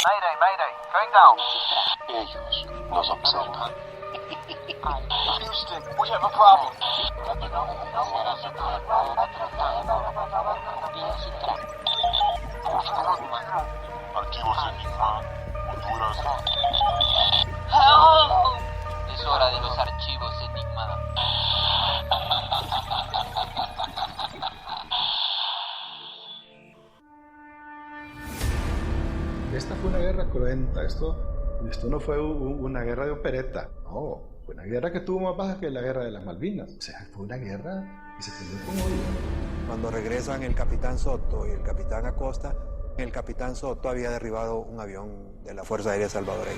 Mayday, mayday, going down. Ellos nos observan. Houston, we have a problem. Archivos Enigma, Honduras. Es hora de los archivos Enigma. Esta fue una guerra cruenta, esto no fue una guerra de opereta, no, fue una guerra que tuvo más bajas que la guerra de las Malvinas, o sea, fue una guerra que se peleó con odio. Cuando regresan el capitán Soto y el capitán Acosta, el capitán Soto había derribado un avión de la Fuerza Aérea Salvadoreña.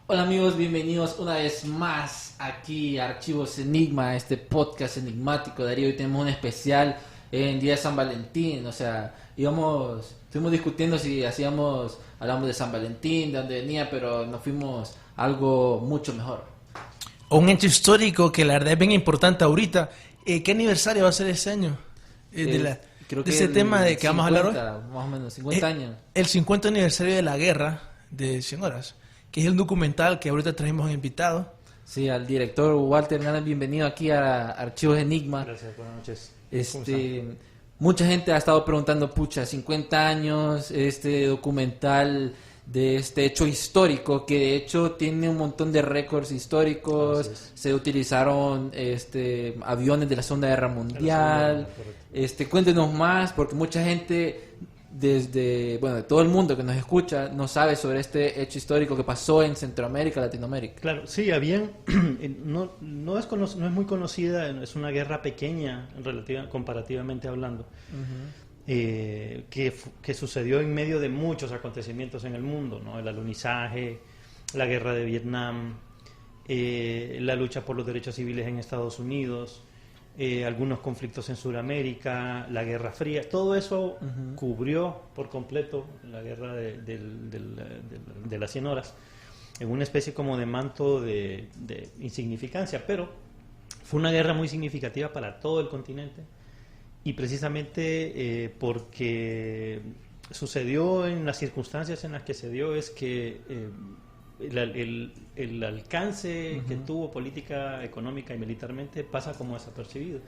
Hola amigos, bienvenidos una vez más aquí a Archivos Enigma, este podcast enigmático. Darío, hoy tenemos un especial en día de San Valentín, o sea, estuvimos discutiendo si hablamos de San Valentín, de dónde venía, pero nos fuimos a algo mucho mejor. Un hecho histórico que la verdad es bien importante ahorita. ¿Qué aniversario va a ser este año? Creo de ese tema de que vamos a hablar hoy. Más o menos, 50 años. El 50 aniversario de la guerra de 100 horas, que es el documental que ahorita trajimos a invitado. Sí, al director Walter Hernández, bienvenido aquí a Archivos Enigma. Gracias, buenas noches. Mucha gente ha estado preguntando, 50 años, este documental de este hecho histórico, que de hecho tiene un montón de récords históricos. Se utilizaron aviones de la Segunda Guerra Mundial. Cuéntenos más, porque mucha gente de todo el mundo que nos escucha no sabe sobre este hecho histórico que pasó en Centroamérica, Latinoamérica. Claro, sí, no es muy conocida, es una guerra pequeña comparativamente hablando. Que sucedió en medio de muchos acontecimientos en el mundo, ¿no? El alunizaje, la guerra de Vietnam, la lucha por los derechos civiles en Estados Unidos, algunos conflictos en Sudamérica, la Guerra Fría, todo eso cubrió por completo la guerra de las 100 horas en una especie como de manto de insignificancia, pero fue una guerra muy significativa para todo el continente. Y precisamente porque sucedió en las circunstancias en las que se dio, es que el alcance que tuvo política, económica y militarmente pasa como desapercibido.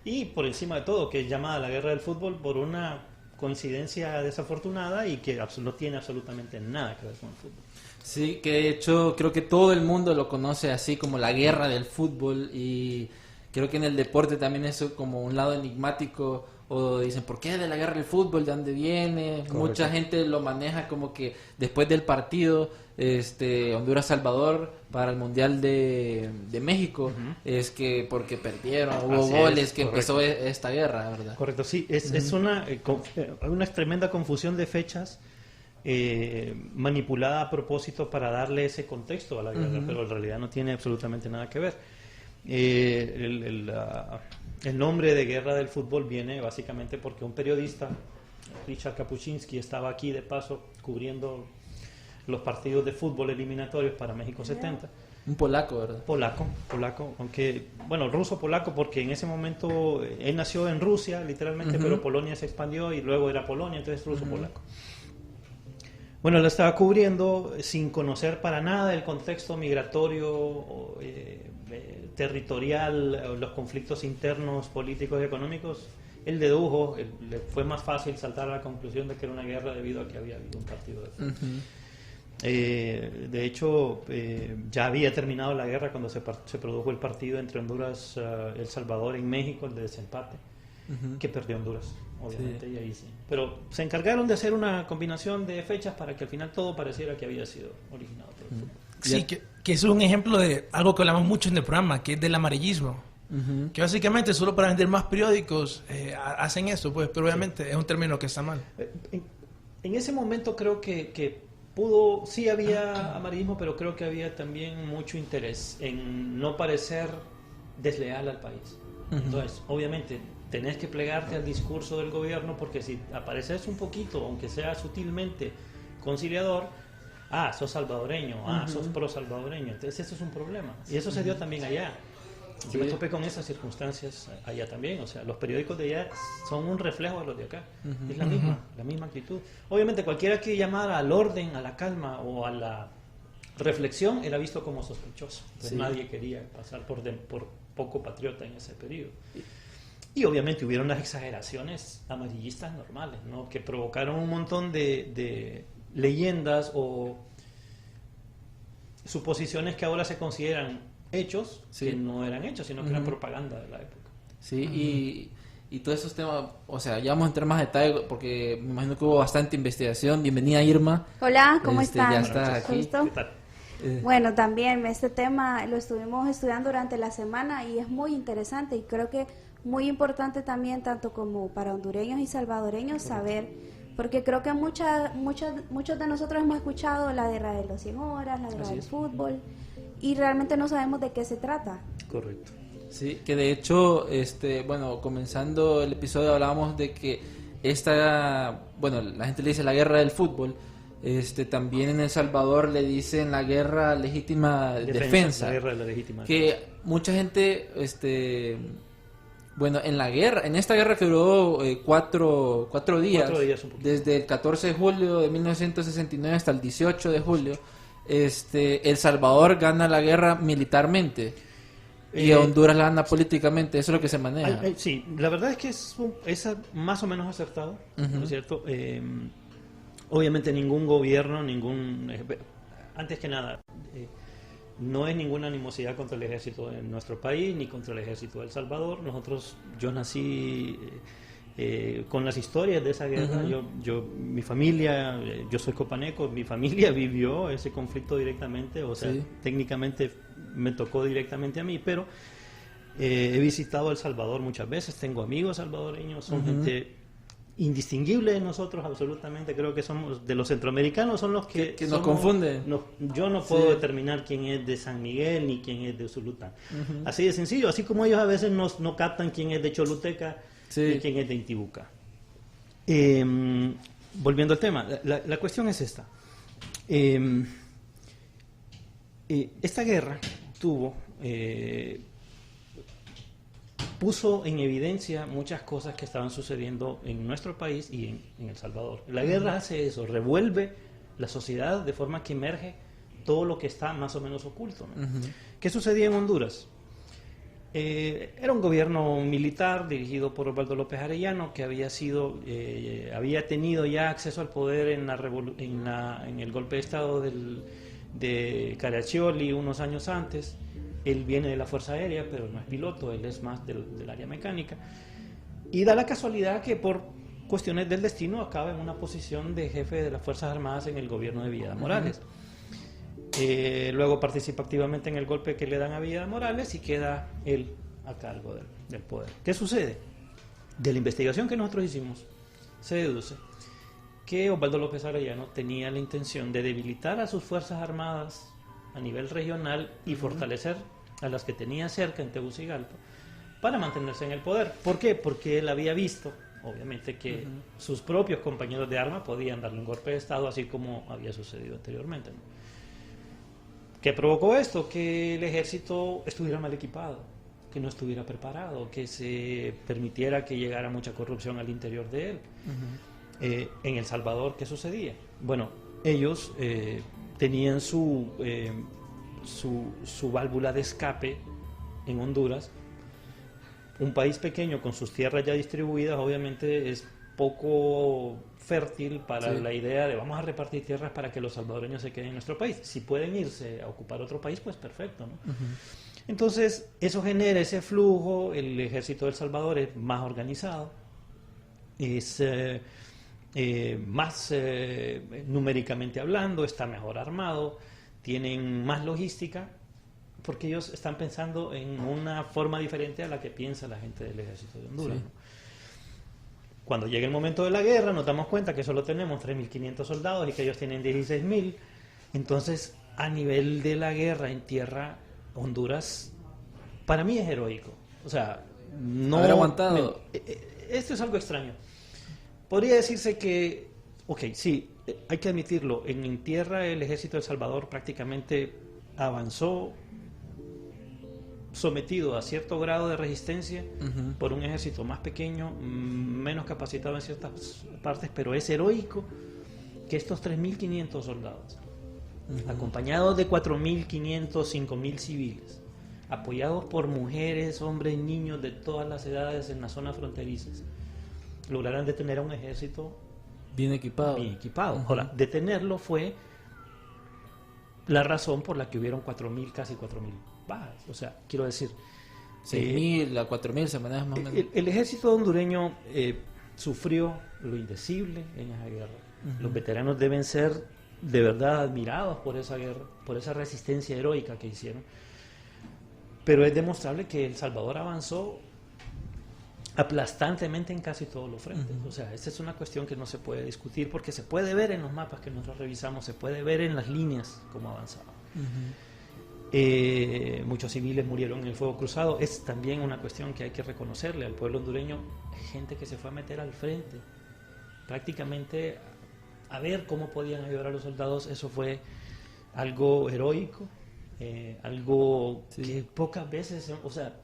Y por encima de todo, que es llamada la guerra del fútbol por una coincidencia desafortunada y que no tiene absolutamente nada que ver con el fútbol. Sí, que de hecho creo que todo el mundo lo conoce así como la guerra del fútbol, y creo que en el deporte también eso como un lado enigmático, o dicen, ¿por qué de la guerra del fútbol? ¿De dónde viene? Correcto. Mucha gente lo maneja como que después del partido Honduras-Salvador para el Mundial de México, es que porque perdieron, hubo goles, que empezó esta guerra, ¿verdad? Correcto, sí, es una tremenda confusión de fechas manipulada a propósito para darle ese contexto a la guerra, pero en realidad no tiene absolutamente nada que ver. El nombre de guerra del fútbol viene básicamente porque un periodista, Richard Kapuscinski, estaba aquí de paso cubriendo los partidos de fútbol eliminatorios para México 70. Un polaco, ¿verdad? Polaco, aunque, bueno, ruso-polaco, porque en ese momento él nació en Rusia, literalmente, pero Polonia se expandió y luego era Polonia, entonces ruso-polaco. Bueno, lo estaba cubriendo sin conocer para nada el contexto migratorio, territorial, los conflictos internos, políticos y económicos. Él dedujo, le fue más fácil saltar a la conclusión de que era una guerra debido a que había habido un partido de fútbol. De hecho, ya había terminado la guerra cuando se produjo el partido entre Honduras, El Salvador y México, el de desempate, que perdió Honduras, obviamente, y ahí sí. Pero se encargaron de hacer una combinación de fechas para que al final todo pareciera que había sido originado por el fútbol. Sí, que es un ejemplo de algo que hablamos mucho en el programa, que es del amarillismo. Que básicamente solo para vender más periódicos hacen esto, pues, pero obviamente es un término que está mal. En ese momento creo que pudo, sí había amarillismo, pero creo que había también mucho interés en no parecer desleal al país. Entonces, obviamente, tenés que plegarte al discurso del gobierno, porque si apareces un poquito, aunque sea sutilmente conciliador, sos salvadoreño, sos pro salvadoreño, entonces eso es un problema. Y eso se dio también allá. Yo me topé con esas circunstancias allá también, o sea, los periódicos de allá son un reflejo de los de acá, es la misma actitud. Obviamente cualquiera que llamara al orden, a la calma o a la reflexión era visto como sospechoso, entonces nadie quería pasar por poco patriota en ese periodo. Y obviamente hubieron las exageraciones amarillistas normales, ¿no? Que provocaron un montón de leyendas o suposiciones que ahora se consideran hechos, que no eran hechos, sino que eran propaganda de la época. Sí, y todos esos temas, o sea, ya vamos a entrar más detalle porque me imagino que hubo bastante investigación. Bienvenida, Irma. Hola, ¿cómo están? Ya está aquí. ¿Qué tal? Bueno, también este tema lo estuvimos estudiando durante la semana y es muy interesante y creo que muy importante también tanto como para hondureños y salvadoreños saber, porque creo que muchos de nosotros hemos escuchado la guerra de los 100 horas, la guerra del fútbol, y realmente no sabemos de qué se trata. Correcto. Sí, que de hecho, bueno, comenzando el episodio hablábamos de que la gente le dice la guerra del fútbol, también en El Salvador le dicen la guerra legítima defensa. La guerra de la legítima defensa. Que mucha gente, en esta guerra que duró 4 días, un poquito. desde el 14 de julio de 1969 hasta el 18 de julio, El Salvador gana la guerra militarmente y Honduras la gana políticamente. Eso es lo que se maneja. Sí, la verdad es que es más o menos acertado, ¿no es cierto? Obviamente ningún gobierno, antes que nada, no es ninguna animosidad contra el ejército de nuestro país ni contra el ejército de El Salvador. Yo nací con las historias de esa guerra. Mi familia, yo soy copaneco, mi familia vivió ese conflicto directamente, o sea, técnicamente me tocó directamente a mí, pero he visitado El Salvador muchas veces, tengo amigos salvadoreños, son gente indistinguible de nosotros absolutamente. Creo que somos de los centroamericanos, son los que nos confunden. Yo no puedo determinar quién es de San Miguel ni quién es de Usulután, así de sencillo, así como ellos a veces no captan quién es de Choluteca y quién es de Intibucá. Volviendo al tema, la cuestión es esta. Esta guerra puso en evidencia muchas cosas que estaban sucediendo en nuestro país y en El Salvador. La guerra hace eso, revuelve la sociedad de forma que emerge todo lo que está más o menos oculto, ¿no? ¿Qué sucedía en Honduras? Era un gobierno militar dirigido por Osvaldo López Arellano, que había tenido ya acceso al poder en el golpe de estado de Caraccioli unos años antes. Él viene de la Fuerza Aérea, pero no es piloto, él es más del área mecánica. Y da la casualidad que por cuestiones del destino acaba en una posición de jefe de las Fuerzas Armadas en el gobierno de Villeda Morales. Luego participa activamente en el golpe que le dan a Villeda Morales y queda él a cargo del poder. ¿Qué sucede? De la investigación que nosotros hicimos, se deduce que Osvaldo López Arellano tenía la intención de debilitar a sus Fuerzas Armadas a nivel regional y fortalecer a las que tenía cerca en Tegucigalpa para mantenerse en el poder. ¿Por qué? Porque él había visto, obviamente, que sus propios compañeros de armas podían darle un golpe de estado, así como había sucedido anteriormente, ¿no? ¿Qué provocó esto? Que el ejército estuviera mal equipado, que no estuviera preparado, que se permitiera que llegara mucha corrupción al interior de él. En El Salvador, ¿qué sucedía? Bueno, ellos tenían su válvula de escape en Honduras. Un país pequeño con sus tierras ya distribuidas, obviamente es poco fértil para la idea de vamos a repartir tierras para que los salvadoreños se queden en nuestro país. Si pueden irse a ocupar otro país, pues perfecto, ¿no? Entonces eso genera ese flujo. El ejército de El Salvador es más organizado, es más numéricamente hablando, está mejor armado, tienen más logística, porque ellos están pensando en una forma diferente a la que piensa la gente del ejército de Honduras. Sí. ¿no? Cuando llegue el momento de la guerra nos damos cuenta que solo tenemos 3.500 soldados y que ellos tienen 16.000. Entonces, a nivel de la guerra en tierra, Honduras para mí es heroico. O sea, no... Haber aguantado. Esto es algo extraño. Podría decirse que, ok, sí, hay que admitirlo, en tierra el ejército de El Salvador prácticamente avanzó sometido a cierto grado de resistencia por un ejército más pequeño, menos capacitado en ciertas partes, pero es heroico que estos 3.500 soldados, acompañados de 4.500, 5.000 civiles, apoyados por mujeres, hombres, niños de todas las edades en las zonas fronterizas, lograran detener a un ejército bien equipado. Bien equipado. Ahora, detenerlo fue la razón por la que hubieron 4.000, casi 4.000 bajas. O sea, quiero decir... 6.000 a 4.000 se maneja más o menos. El ejército hondureño sufrió lo indecible en esa guerra. Los veteranos deben ser de verdad admirados por esa guerra, por esa resistencia heroica que hicieron. Pero es demostrable que El Salvador avanzó aplastantemente en casi todos los frentes. O sea, esta es una cuestión que no se puede discutir porque se puede ver en los mapas que nosotros revisamos, se puede ver en las líneas cómo avanzaba. Muchos civiles murieron en el fuego cruzado. Es también una cuestión que hay que reconocerle al pueblo hondureño, gente que se fue a meter al frente prácticamente a ver cómo podían ayudar a los soldados. Eso fue algo heroico, algo que pocas veces, o sea,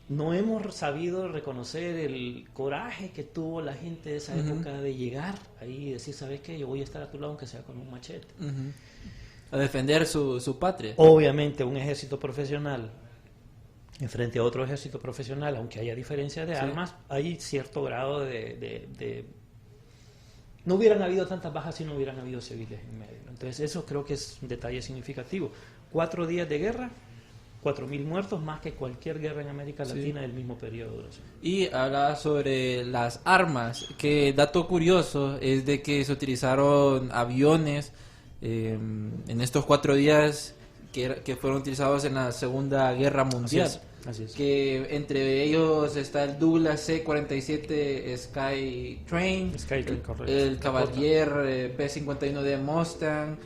no hemos sabido reconocer el coraje que tuvo la gente de esa época de llegar ahí y decir, ¿sabes qué? Yo voy a estar a tu lado aunque sea con un machete. A defender su patria. Obviamente un ejército profesional frente a otro ejército profesional, aunque haya diferencia de armas, hay cierto grado de... No hubieran habido tantas bajas si no hubieran habido civiles en medio. Entonces eso creo que es un detalle significativo. 4 días de guerra, 4.000 muertos, más que cualquier guerra en América Latina del mismo periodo de duración. Y hablaba sobre las armas, que dato curioso es de que se utilizaron aviones en estos 4 días que fueron utilizados en la Segunda Guerra Mundial. Así es. Que entre ellos está el Douglas C-47 Skytrain, correcto. el Cavalier P-51 de Mustang,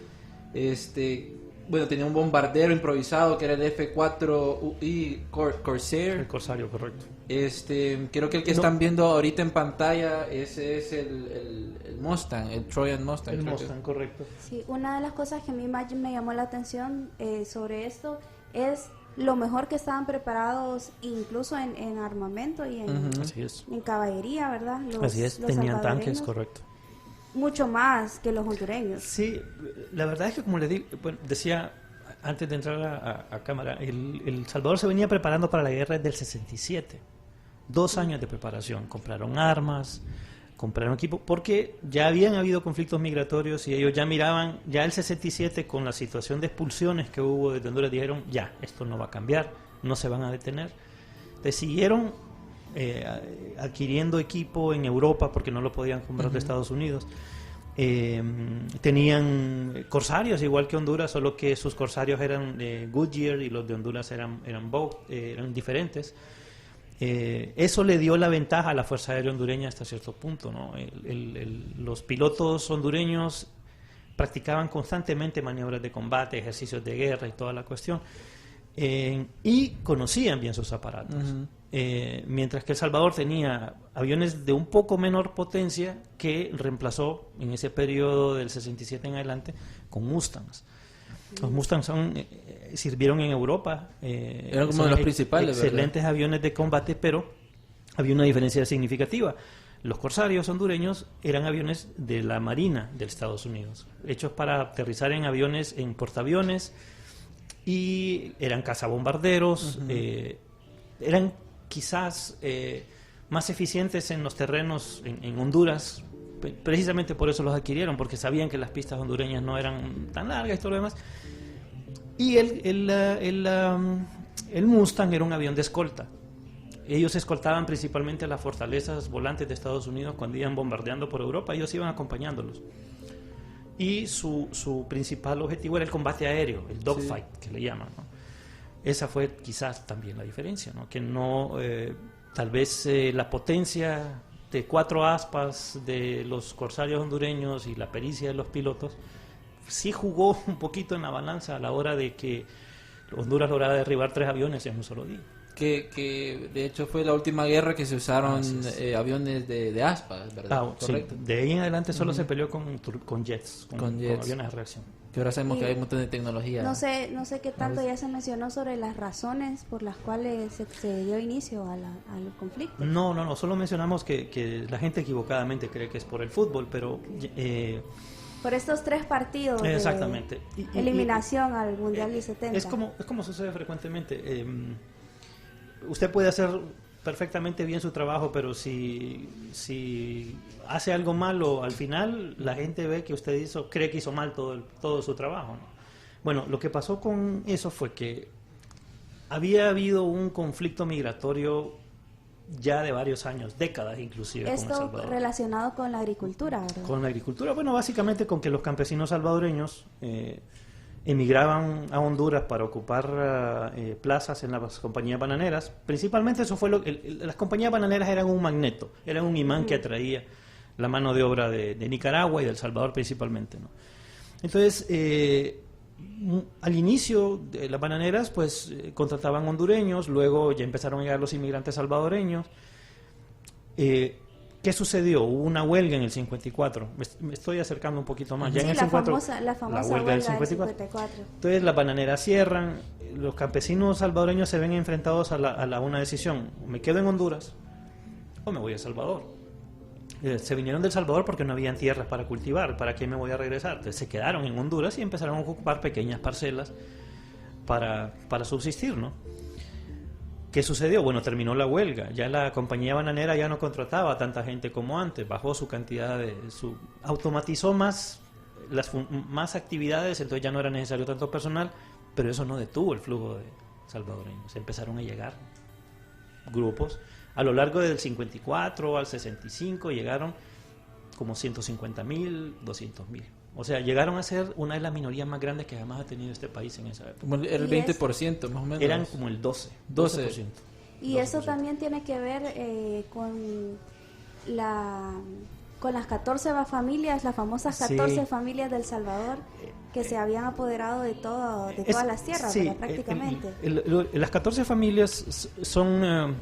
bueno, tenía un bombardero improvisado que era el F-4I Corsair. El Corsario, correcto. Creo que el que están viendo ahorita en pantalla, ese es el Mustang, el Trojan Mustang. El Mustang, correcto. Sí, una de las cosas que a mí más me llamó la atención sobre esto es lo mejor que estaban preparados incluso en armamento y en caballería, ¿verdad? Así es, tenían tanques, correcto. Mucho más que los hondureños. Sí, la verdad es que como le decía antes de entrar a cámara, el Salvador se venía preparando para la guerra desde el 67. 2 años de preparación. Compraron armas, compraron equipo, porque ya habían habido conflictos migratorios y ellos ya miraban, ya el 67 con la situación de expulsiones que hubo desde Honduras, dijeron, ya, esto no va a cambiar, no se van a detener. Entonces siguieron adquiriendo equipo en Europa porque no lo podían comprar de Estados Unidos. Tenían corsarios igual que Honduras, solo que sus corsarios eran Goodyear y los de Honduras eran diferentes. Eso le dio la ventaja a la Fuerza Aérea Hondureña hasta cierto punto, ¿no? Los pilotos hondureños practicaban constantemente maniobras de combate, ejercicios de guerra y toda la cuestión, y conocían bien sus aparatos. Mientras que El Salvador tenía aviones de un poco menor potencia que reemplazó en ese periodo del 67 en adelante con Mustangs. Los Mustangs sirvieron en Europa, eran como de los principales, excelentes aviones de combate, pero había una diferencia significativa. Los corsarios hondureños eran aviones de la Marina de Estados Unidos, hechos para aterrizar en portaaviones, y eran cazabombarderos, eran quizás más eficientes en los terrenos en Honduras. Precisamente por eso los adquirieron, porque sabían que las pistas hondureñas no eran tan largas y todo lo demás. Y el Mustang era un avión de escolta. Ellos escoltaban principalmente a las fortalezas volantes de Estados Unidos cuando iban bombardeando por Europa. Ellos iban acompañándolos. y su principal objetivo era el combate aéreo, el dogfight, que le llaman, ¿no? Esa fue quizás también la diferencia, ¿no? Que no, tal vez la potencia de 4 aspas de los corsarios hondureños y la pericia de los pilotos sí jugó un poquito en la balanza a la hora de que Honduras lograra derribar 3 aviones en un solo día. Que de hecho fue la última guerra que se usaron aviones de aspas, ¿verdad? Correcto. Sí. De ahí en adelante solo se peleó con jets, con aviones de reacción. Que ahora sabemos que hay un montón de tecnología. No sé qué tanto ya se mencionó sobre las razones por las cuales se dio inicio al conflicto. No, solo mencionamos que la gente equivocadamente cree que es por el fútbol, pero... por estos 3 partidos exactamente. De eliminación al Mundial del 70. Es como sucede frecuentemente. Usted puede hacer perfectamente bien su trabajo, pero si hace algo malo al final, la gente ve que usted cree que hizo mal todo su trabajo, ¿no? Bueno, lo que pasó con eso fue que había habido un conflicto migratorio ya de varios años, décadas inclusive. Esto con El Salvador. Relacionado con la agricultura, ¿verdad? Con la agricultura, bueno, básicamente con que los campesinos salvadoreños emigraban a Honduras para ocupar plazas en las compañías bananeras. Principalmente eso fue las compañías bananeras eran un magneto, eran un imán que atraía la mano de obra de Nicaragua y de El Salvador principalmente, ¿no? Entonces, al inicio de las bananeras, pues contrataban hondureños, luego ya empezaron a llegar los inmigrantes salvadoreños. ¿Qué sucedió? Hubo una huelga en el 54. Me estoy acercando un poquito más. Ya en el 54, la famosa huelga del 54. Entonces las bananeras cierran. Los campesinos salvadoreños se ven enfrentados a una decisión. Me quedo en Honduras o me voy a El Salvador. Se vinieron del Salvador porque no habían tierras para cultivar. ¿Para qué me voy a regresar? Entonces se quedaron en Honduras y empezaron a ocupar pequeñas parcelas para subsistir, ¿no? ¿Qué sucedió? Bueno, terminó la huelga. Ya la compañía bananera ya no contrataba a tanta gente como antes. Bajó su cantidad automatizó más actividades, entonces ya no era necesario tanto personal, pero eso no detuvo el flujo de salvadoreños. Empezaron a llegar grupos. A lo largo del 54 al 65 llegaron como 150,000, 200,000. O sea, llegaron a ser una de las minorías más grandes que jamás ha tenido este país en esa época. Como era el 20% más o menos. Eran como el 12%. Y 12%. Eso también tiene que ver con las 14 familias, las famosas 14 familias del Salvador que se habían apoderado de todas las tierras, ¿verdad? Prácticamente. Las 14 familias son...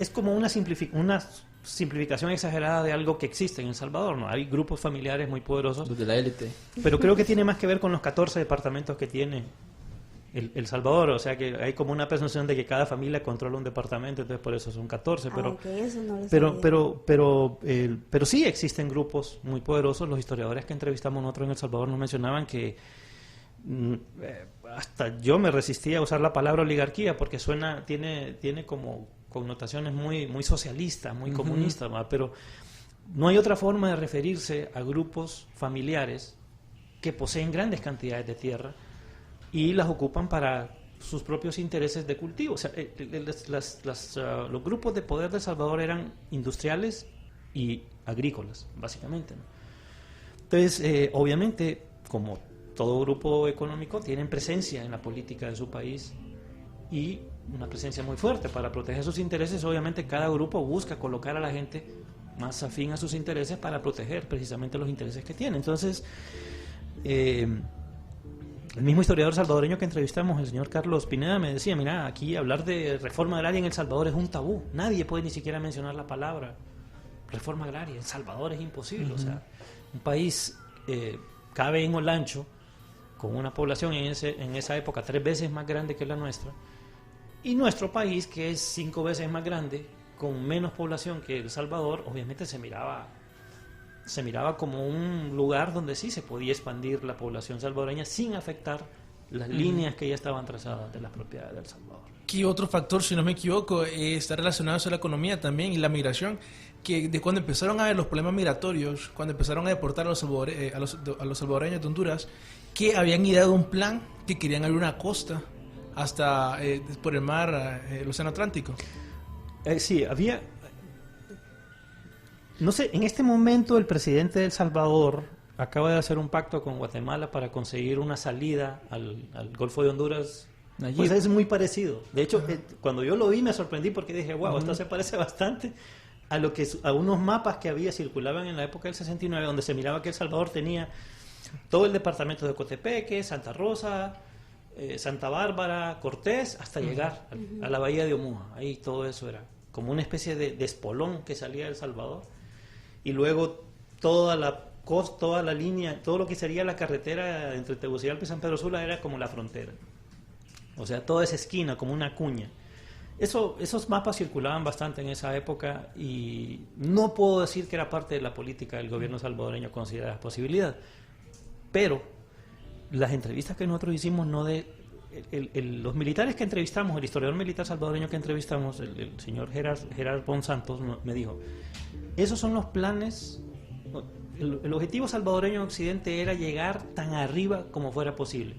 es como una simplificación exagerada de algo que existe en El Salvador, ¿no? Hay grupos familiares muy poderosos. Los de la élite. Pero creo que tiene más que ver con los 14 departamentos que tiene El Salvador. O sea que hay como una presunción de que cada familia controla un departamento, entonces por eso son 14. Pero, eso no lo pero sí existen grupos muy poderosos. Los historiadores que entrevistamos nosotros en El Salvador nos mencionaban que hasta yo me resistía a usar la palabra oligarquía porque tiene como connotaciones muy socialistas, muy comunistas, ¿verdad? Pero no hay otra forma de referirse a grupos familiares que poseen grandes cantidades de tierra y las ocupan para sus propios intereses de cultivo. O sea, los grupos de poder de El Salvador eran industriales y agrícolas, básicamente, ¿no? Entonces, obviamente, como todo grupo económico, tienen presencia en la política de su país y una presencia muy fuerte para proteger sus intereses. Obviamente cada grupo busca colocar a la gente más afín a sus intereses para proteger precisamente los intereses que tiene. Entonces, el mismo historiador salvadoreño que entrevistamos, el señor Carlos Pineda, me decía, mira, aquí hablar de reforma agraria en El Salvador es un tabú. Nadie puede ni siquiera mencionar la palabra reforma agraria. En El Salvador es imposible. O sea, un país cabe en Olancho con una población en esa época 3 veces más grande que la nuestra, y nuestro país, que es 5 veces más grande, con menos población que El Salvador, obviamente se miraba como un lugar donde sí se podía expandir la población salvadoreña sin afectar las líneas que ya estaban trazadas de las propiedades de El Salvador. ¿Qué otro factor, si no me equivoco, está relacionado a la economía también y la migración? Que de cuando empezaron a ver los problemas migratorios, cuando empezaron a deportar a los salvadoreños de Honduras, que habían ideado un plan que querían abrir una costa hasta por el mar, el Océano Atlántico. Sí, había... No sé, en este momento el presidente de El Salvador acaba de hacer un pacto con Guatemala para conseguir una salida al Golfo de Honduras. Pues es muy parecido. De hecho, cuando yo lo vi me sorprendí porque dije, wow, esto se parece bastante a unos mapas que circulaban en la época del 69, donde se miraba que El Salvador tenía todo el departamento de Cotepeque, Santa Rosa, Santa Bárbara, Cortés, hasta llegar a la bahía de Omuja. Ahí todo eso era como una especie de espolón que salía de El Salvador. Y luego toda la línea, todo lo que sería la carretera entre Tegucigalpa y San Pedro Sula era como la frontera. O sea, toda esa esquina, como una cuña. Esos mapas circulaban bastante en esa época y no puedo decir que era parte de la política del gobierno salvadoreño considerar la posibilidad. Pero las entrevistas que nosotros hicimos, los militares que entrevistamos, el historiador militar salvadoreño que entrevistamos, el señor Gerard Bon Santos, me dijo, esos son los planes. El objetivo salvadoreño en Occidente era llegar tan arriba como fuera posible.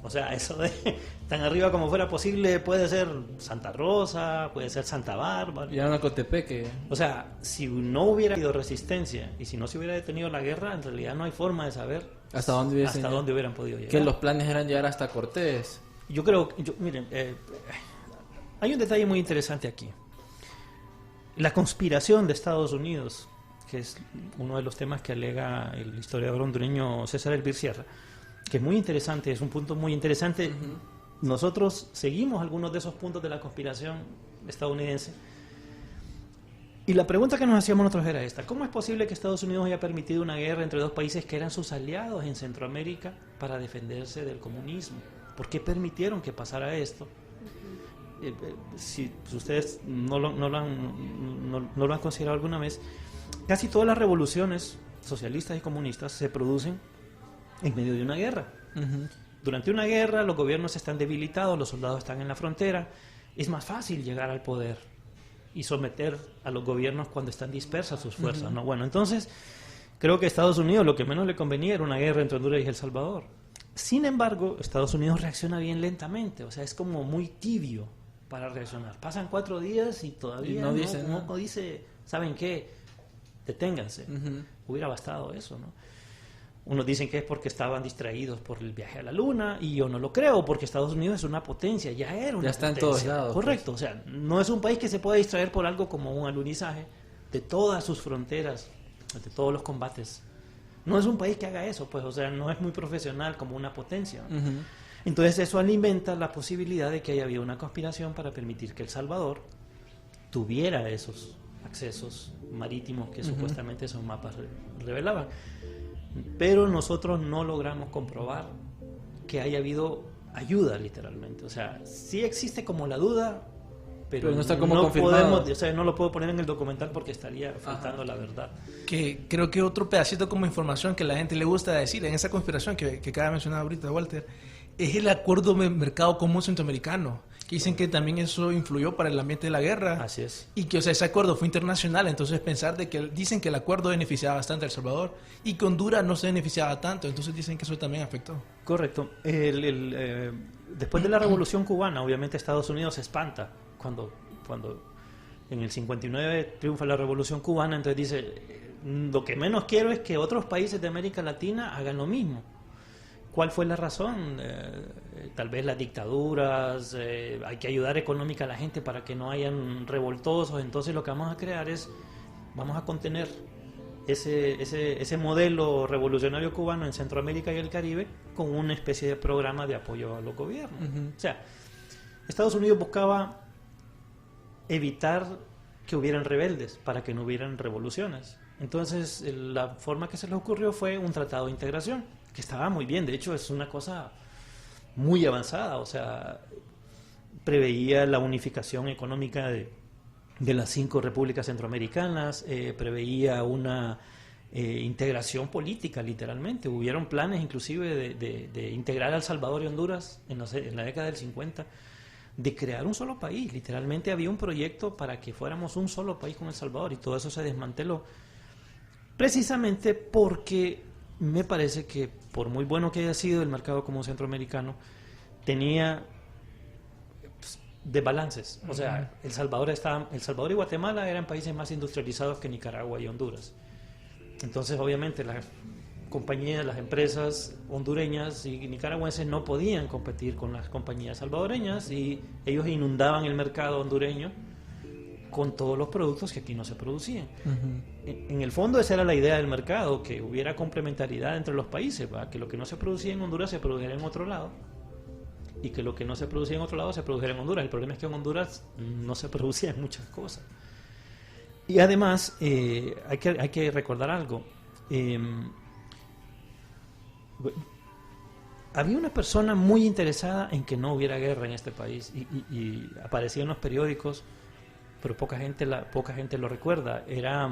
O sea, eso de tan arriba como fuera posible puede ser Santa Rosa, puede ser Santa Bárbara. Ya no Cotepeque. O sea, si no hubiera habido resistencia y si no se hubiera detenido la guerra, en realidad no hay forma de saber hasta dónde hubieran podido llegar. Que los planes eran llegar hasta Cortés. Yo creo, miren, hay un detalle muy interesante aquí. La conspiración de Estados Unidos, que es uno de los temas que alega el historiador hondureño César Elvir Sierra, que es muy interesante, es un punto muy interesante. Nosotros seguimos algunos de esos puntos de la conspiración estadounidense. Y la pregunta que nos hacíamos nosotros era esta: ¿cómo es posible que Estados Unidos haya permitido una guerra entre dos países que eran sus aliados en Centroamérica para defenderse del comunismo? ¿Por qué permitieron que pasara esto? Si ustedes no lo han considerado alguna vez, casi todas las revoluciones socialistas y comunistas se producen en medio de una guerra. Durante una guerra los gobiernos están debilitados, los soldados están en la frontera, es más fácil llegar al poder y someter a los gobiernos cuando están dispersas sus fuerzas, ¿no? Bueno, entonces creo que a Estados Unidos lo que menos le convenía era una guerra entre Honduras y El Salvador. Sin embargo, Estados Unidos reacciona bien lentamente, o sea, es como muy tibio para reaccionar. Pasan 4 días y todavía no dice, ¿saben qué? Deténganse. Hubiera bastado eso, ¿no? Unos dicen que es porque estaban distraídos por el viaje a la Luna, y yo no lo creo, porque Estados Unidos es una potencia, ya era una potencia. Ya está en todos lados. Correcto, pues. O sea, no es un país que se pueda distraer por algo como un alunizaje de todas sus fronteras, de todos los combates. No es un país que haga eso, pues, o sea, no es muy profesional como una potencia. Entonces eso alimenta la posibilidad de que haya habido una conspiración para permitir que El Salvador tuviera esos accesos marítimos que supuestamente esos mapas revelaban. Pero nosotros no logramos comprobar que haya habido ayuda, literalmente. O sea, sí existe como la duda, pero no está como confirmado. O sea, no lo puedo poner en el documental porque estaría faltando la verdad. Que creo que otro pedacito como información que a la gente le gusta decir en esa conspiración que acaba de mencionar ahorita Walter, es el acuerdo de mercado común centroamericano, que dicen que también eso influyó para el ambiente de la guerra. Así es. Y que, o sea, ese acuerdo fue internacional, entonces pensar de que dicen que el acuerdo beneficiaba bastante a El Salvador y que Honduras no se beneficiaba tanto, entonces dicen que eso también afectó. Correcto. Después de la Revolución Cubana, obviamente Estados Unidos se espanta cuando en el 59 triunfa la Revolución Cubana, entonces dice, lo que menos quiero es que otros países de América Latina hagan lo mismo. ¿Cuál fue la razón? Tal vez las dictaduras, hay que ayudar económica a la gente para que no hayan revoltosos, entonces lo que vamos a crear es, vamos a contener ese modelo revolucionario cubano en Centroamérica y el Caribe con una especie de programa de apoyo a los gobiernos. O sea, Estados Unidos buscaba evitar que hubieran rebeldes para que no hubieran revoluciones. Entonces, la forma que se les ocurrió fue un tratado de integración, que estaba muy bien, de hecho es una cosa muy avanzada, o sea, preveía la unificación económica de las 5 repúblicas centroamericanas, preveía una integración política, literalmente. Hubieron planes inclusive de integrar a El Salvador y Honduras en la década del 50, de crear un solo país. Literalmente había un proyecto para que fuéramos un solo país con El Salvador, y todo eso se desmanteló precisamente porque me parece que, por muy bueno que haya sido el mercado común centroamericano, tenía desbalances. O sea, El Salvador y Guatemala eran países más industrializados que Nicaragua y Honduras. Entonces, obviamente, las compañías, las empresas hondureñas y nicaragüenses no podían competir con las compañías salvadoreñas y ellos inundaban el mercado hondureño con todos los productos que aquí no se producían. En el fondo esa era la idea del mercado, que hubiera complementariedad entre los países, ¿va? Que lo que no se producía en Honduras se produjera en otro lado y que lo que no se producía en otro lado se produjera en Honduras. El problema es que en Honduras no se producían muchas cosas. Y además hay que recordar algo. Había una persona muy interesada en que no hubiera guerra en este país y aparecía en los periódicos, pero poca gente lo recuerda. Era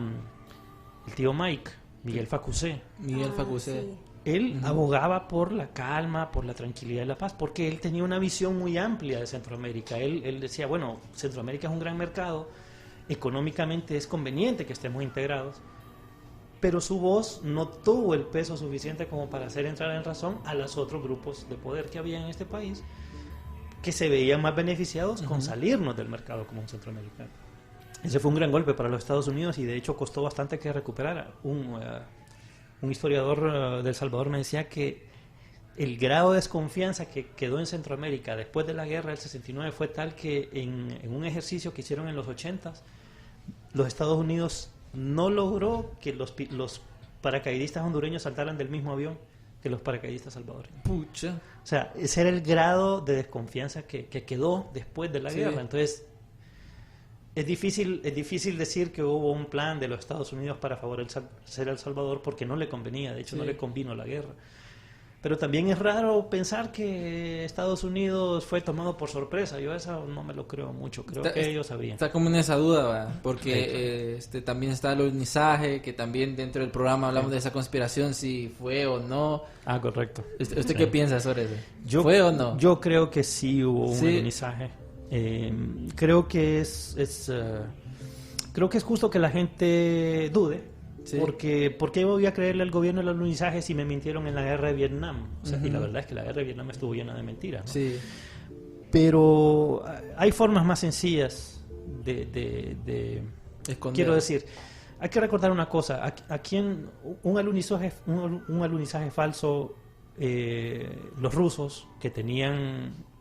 el tío Mike, Miguel Facusé. Sí. Él abogaba por la calma, por la tranquilidad y la paz, porque él tenía una visión muy amplia de Centroamérica. Él decía, bueno, Centroamérica es un gran mercado, económicamente es conveniente que estemos integrados, pero su voz no tuvo el peso suficiente como para hacer entrar en razón a los otros grupos de poder que había en este país, que se veían más beneficiados con salirnos del mercado común centroamericano. Ese fue un gran golpe para los Estados Unidos y de hecho costó bastante que recuperara. Un historiador del Salvador me decía que el grado de desconfianza que quedó en Centroamérica después de la guerra del 69 fue tal que en un ejercicio que hicieron en los 80s, los Estados Unidos no logró que los paracaidistas hondureños saltaran del mismo avión que los paracaidistas salvadoreños. Pucha. O sea, ese era el grado de desconfianza que quedó después de la guerra. Entonces, es difícil decir que hubo un plan de los Estados Unidos para favorecer a El Salvador porque no le convenía, de hecho no le convino la guerra. Pero también es raro pensar que Estados Unidos fue tomado por sorpresa. Yo eso no me lo creo mucho. Creo que ellos sabían. Está como en esa duda, ¿va? Porque también está el alunizaje, que también dentro del programa hablamos de esa conspiración, si fue o no. Ah, correcto. ¿Usted qué piensa sobre eso? ¿Fue o no? Yo creo que sí hubo un Sí. alunizaje. Creo que creo que es justo que la gente dude. Sí. Porque ¿por qué voy a creerle al gobierno el alunizaje si me mintieron en la guerra de Vietnam? O sea, y la verdad es que la guerra de Vietnam estuvo llena de mentiras, ¿no? Sí. Pero hay formas más sencillas de Esconder. Quiero decir, hay que recordar una cosa. Aquí en un alunizaje falso, los rusos que tenían...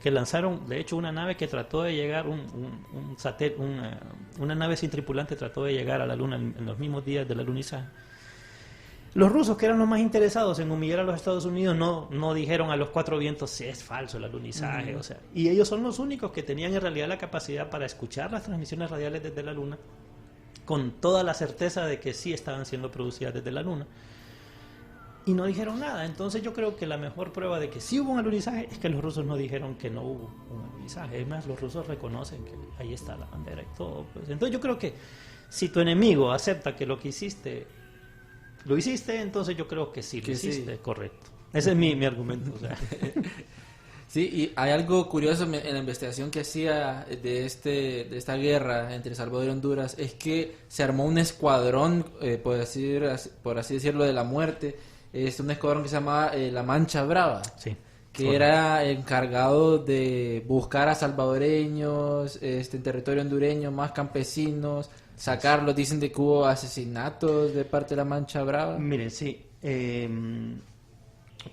que lanzaron, de hecho, una nave que trató de llegar, una nave sin tripulante trató de llegar a la Luna en los mismos días del alunizaje. Los rusos, que eran los más interesados en humillar a los Estados Unidos, no dijeron a los cuatro vientos si es falso el alunizaje. O sea, y ellos son los únicos que tenían en realidad la capacidad para escuchar las transmisiones radiales desde la Luna con toda la certeza de que sí estaban siendo producidas desde la Luna. Y no dijeron nada. Entonces yo creo que la mejor prueba de que sí hubo un alunizaje es que los rusos no dijeron que no hubo un alunizaje. Es más, los rusos reconocen que ahí está la bandera y todo. Pues. Entonces yo creo que si tu enemigo acepta que lo que hiciste, lo hiciste, entonces yo creo que sí, lo hiciste, correcto. Ese es mi argumento. O sea. Sí, y hay algo curioso en la investigación que hacía de esta guerra entre Salvador y Honduras, es que se armó un escuadrón, por así decirlo, de la muerte. Es un escuadrón que se llamaba La Mancha Brava, sí, que era encargado de buscar a salvadoreños en territorio hondureño, más campesinos, sacarlos. Dicen de que hubo asesinatos de parte de La Mancha Brava. Miren, sí,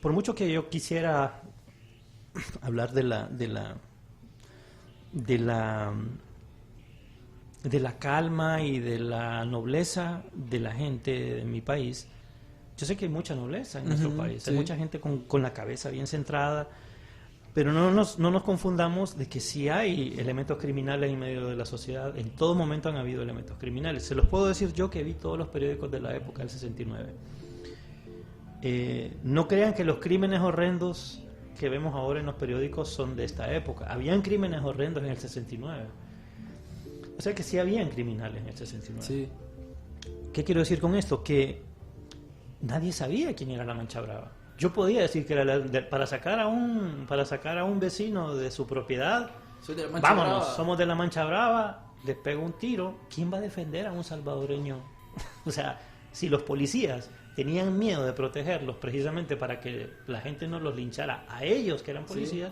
por mucho que yo quisiera hablar de la calma y de la nobleza de la gente de mi país, yo sé que hay mucha nobleza en nuestro país, sí. Hay mucha gente con la cabeza bien centrada, pero no nos confundamos de que sí hay elementos criminales en medio de la sociedad. En todo momento han habido elementos criminales. Se los puedo decir yo, que vi todos los periódicos de la época del 69. No crean que los crímenes horrendos que vemos ahora en los periódicos son de esta época. Habían crímenes horrendos en el 69. O sea que sí habían criminales en el 69. Sí. ¿Qué quiero decir con esto? Que nadie sabía quién era la Mancha Brava. Yo podía decir que era para sacar a un vecino de su propiedad. Soy de la Mancha Vámonos, Brava. somos de la Mancha Brava, les pego un tiro. ¿Quién va a defender a un salvadoreño? O sea, si los policías tenían miedo de protegerlos precisamente para que la gente no los linchara a ellos, que eran policías,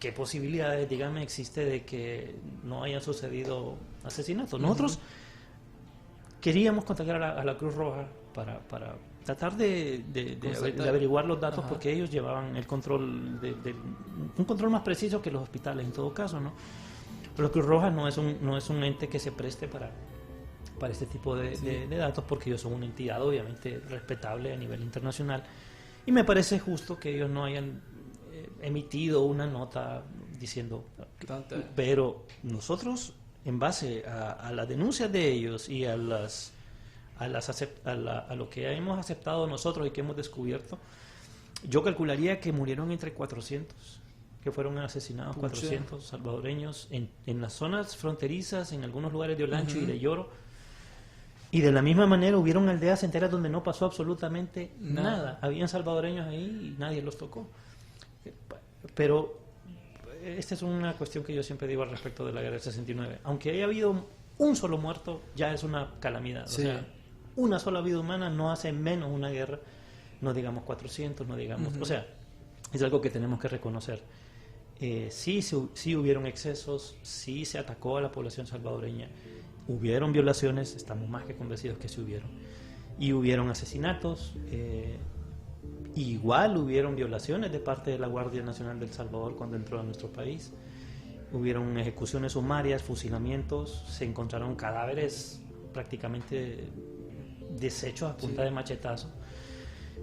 ¿qué posibilidades, dígame, existe de que no hayan sucedido asesinatos? Nosotros queríamos contactar a la Cruz Roja para tratar de averiguar los datos, porque ellos llevaban el control, un control más preciso que los hospitales en todo caso, ¿no? Pero la Cruz Roja no es un ente que se preste para este tipo de datos, porque ellos son una entidad obviamente respetable a nivel internacional, y me parece justo que ellos no hayan emitido una nota diciendo, pero nosotros, en base a las denuncias de ellos y a lo que hemos aceptado nosotros y que hemos descubierto, yo calcularía que murieron entre 400, que fueron asesinados. 400 salvadoreños en las zonas fronterizas, en algunos lugares de Olancho y de Lloro. Y de la misma manera hubieron aldeas enteras donde no pasó absolutamente nada. Habían salvadoreños ahí y nadie los tocó. Pero esta es una cuestión que yo siempre digo al respecto de la guerra del 69. Aunque haya habido un solo muerto, ya es una calamidad. O sea, una sola vida humana no hace menos una guerra, no digamos 400, no digamos... O sea, es algo que tenemos que reconocer. Sí hubieron excesos, sí se atacó a la población salvadoreña, hubieron violaciones, estamos más que convencidos que sí hubieron, y hubieron asesinatos, igual hubieron violaciones de parte de la Guardia Nacional del Salvador cuando entró a nuestro país, hubieron ejecuciones sumarias, fusilamientos, se encontraron cadáveres prácticamente deshechos a punta de machetazo.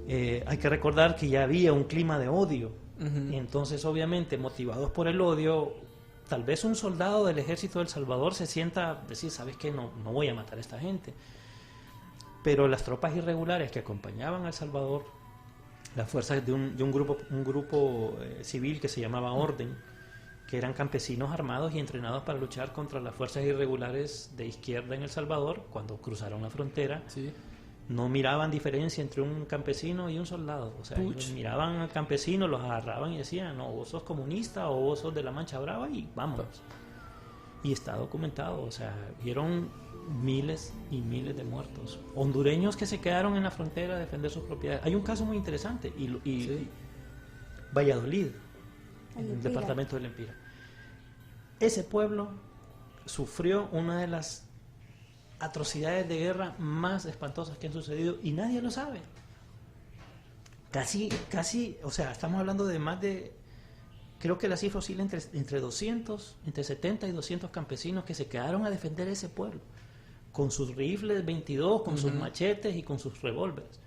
Hay que recordar que ya había un clima de odio, y entonces obviamente motivados por el odio, tal vez un soldado del ejército del Salvador se sienta decir, ¿sabes qué? No voy a matar a esta gente. Pero las tropas irregulares que acompañaban a El Salvador, las fuerzas de un grupo civil que se llamaba Orden, que eran campesinos armados y entrenados para luchar contra las fuerzas irregulares de izquierda en El Salvador, cuando cruzaron la frontera, no miraban diferencia entre un campesino y un soldado. O sea, ellos miraban al campesino, los agarraban y decían, no, vos sos comunista o vos sos de la Mancha Brava y vámonos. Y está documentado, o sea, vieron miles y miles de muertos. Hondureños que se quedaron en la frontera a defender sus propiedades. Hay un caso muy interesante, Valladolid, en el departamento del Empira. Ese pueblo sufrió una de las atrocidades de guerra más espantosas que han sucedido y nadie lo sabe. Casi, o sea, estamos hablando de más de, creo que la cifra oscila entre 200, entre 70 y 200 campesinos que se quedaron a defender ese pueblo, con sus rifles 22, con sus machetes y con sus revólveres.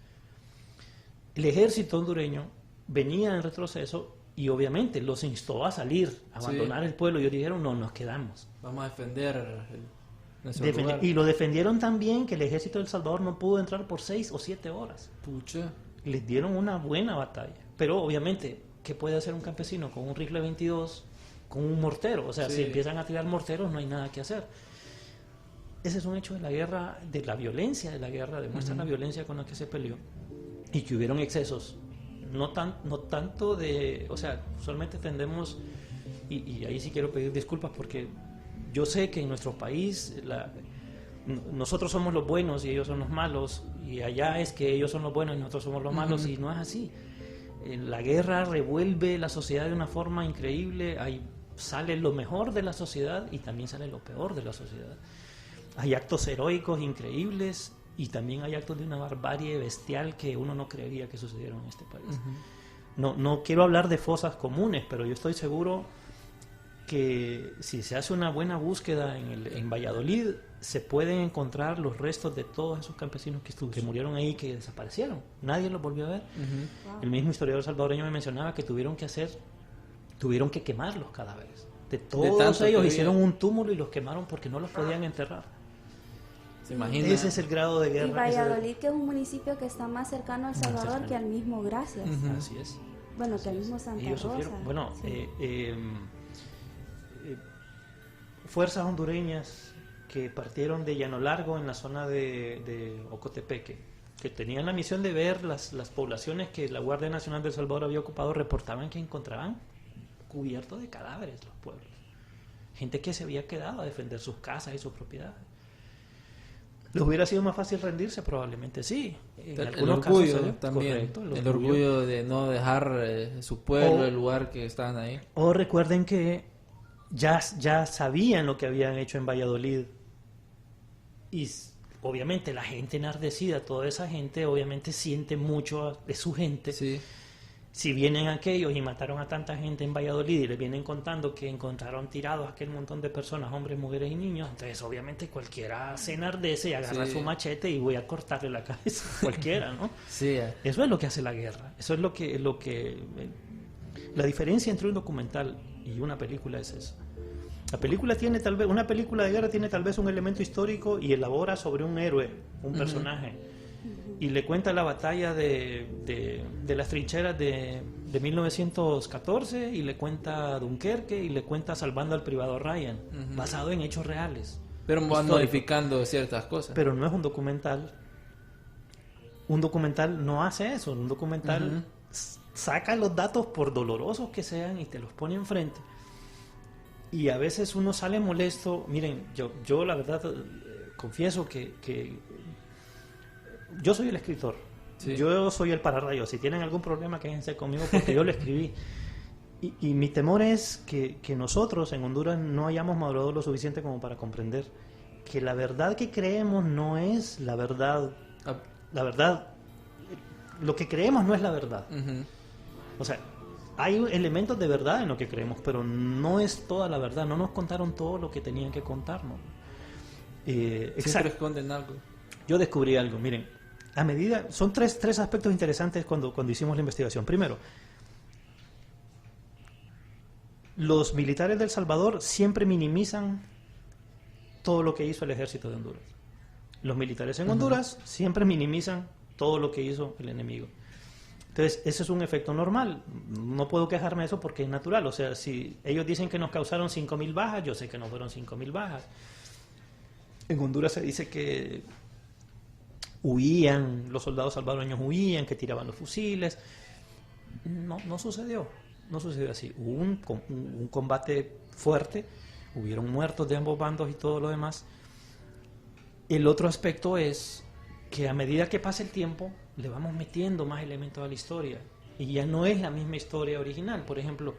El ejército hondureño venía en retroceso y obviamente los instó a salir, a abandonar el pueblo, y ellos dijeron, no, nos quedamos. Vamos a defender y lo defendieron tan bien que el ejército de El Salvador no pudo entrar por 6 o 7 horas. Les dieron una buena batalla. Pero obviamente, ¿qué puede hacer un campesino con un rifle 22, con un mortero? O sea, si empiezan a tirar morteros no hay nada que hacer. Ese es un hecho de la guerra, de la violencia de la guerra, demuestra la violencia con la que se peleó y que hubieron excesos. No tanto de... O sea, usualmente tendemos, y ahí sí quiero pedir disculpas porque yo sé que en nuestro país nosotros somos los buenos y ellos son los malos, y allá es que ellos son los buenos y nosotros somos los malos, y no es así. La guerra revuelve la sociedad de una forma increíble, ahí sale lo mejor de la sociedad y también sale lo peor de la sociedad. Hay actos heroicos increíbles y también hay actos de una barbarie bestial que uno no creería que sucedieron en este país. No quiero hablar de fosas comunes, pero yo estoy seguro que si se hace una buena búsqueda en Valladolid, se pueden encontrar los restos de todos esos campesinos que murieron ahí, que desaparecieron. Nadie los volvió a ver. El mismo historiador salvadoreño me mencionaba que tuvieron que quemar los cadáveres. De todos ellos hicieron un túmulo y los quemaron porque no los podían enterrar. ¿Se imagina? Ese es el grado de guerra. Y Valladolid, que es un municipio que está más cercano a El Salvador que al mismo Gracias. Así es. Bueno, que al mismo Santa Rosa. Bueno, fuerzas hondureñas que partieron de Llano Largo en la zona de Ocotepeque, que tenían la misión de ver las poblaciones que la Guardia Nacional de El Salvador había ocupado, reportaban que encontraban cubiertos de cadáveres los pueblos. Gente que se había quedado a defender sus casas y sus propiedades. ¿Les hubiera sido más fácil rendirse? Probablemente sí. En El algunos orgullo casos, también, correcto, el orgullo de no dejar su pueblo, el lugar que estaban ahí. O recuerden que ya sabían lo que habían hecho en Valladolid. Y obviamente la gente enardecida, toda esa gente obviamente siente mucho de su gente. Sí. Si vienen aquellos y mataron a tanta gente en Valladolid y les vienen contando que encontraron tirados aquel montón de personas, hombres, mujeres y niños, entonces obviamente cualquiera se enardece y agarra Sí. su machete y voy a cortarle la cabeza, cualquiera, ¿no? Sí. Eso es lo que hace la guerra. Eso es lo que la diferencia entre un documental y una película es eso. La película tiene tal vez, una película de guerra tiene tal vez un elemento histórico y elabora sobre un héroe, un personaje, y le cuenta la batalla de las trincheras de 1914, y le cuenta Dunkerque, y le cuenta Salvando al Privado Ryan, basado en hechos reales. Pero van históricos. modificando ciertas cosas. Pero no es un documental. Un documental no hace eso. Un documental saca los datos, por dolorosos que sean, y te los pone enfrente. Y a veces uno sale molesto. Miren, yo la verdad confieso que yo soy el escritor. Sí. Yo soy el pararrayos. Si tienen algún problema, quédense conmigo porque yo lo escribí. Y mi temor es que nosotros en Honduras no hayamos madurado lo suficiente como para comprender que la verdad que creemos no es la verdad. La verdad, lo que creemos no es la verdad. O sea, hay elementos de verdad en lo que creemos, pero no es toda la verdad. No nos contaron todo lo que tenían que contarnos. Siempre esconden algo. Yo descubrí algo, miren, a medida, son tres aspectos interesantes cuando hicimos la investigación. Primero, los militares de El Salvador siempre minimizan todo lo que hizo el ejército de Honduras. Los militares en Honduras siempre minimizan todo lo que hizo el enemigo. Entonces, ese es un efecto normal. No puedo quejarme de eso porque es natural. O sea, si ellos dicen que nos causaron 5.000 bajas, yo sé que no fueron 5.000 bajas. En Honduras se dice que huían, los soldados salvadoreños huían, que tiraban los fusiles. No sucedió. No sucedió así. Hubo un combate fuerte, hubieron muertos de ambos bandos y todo lo demás. El otro aspecto es que a medida que pasa el tiempo, le vamos metiendo más elementos a la historia. Y ya no es la misma historia original. Por ejemplo,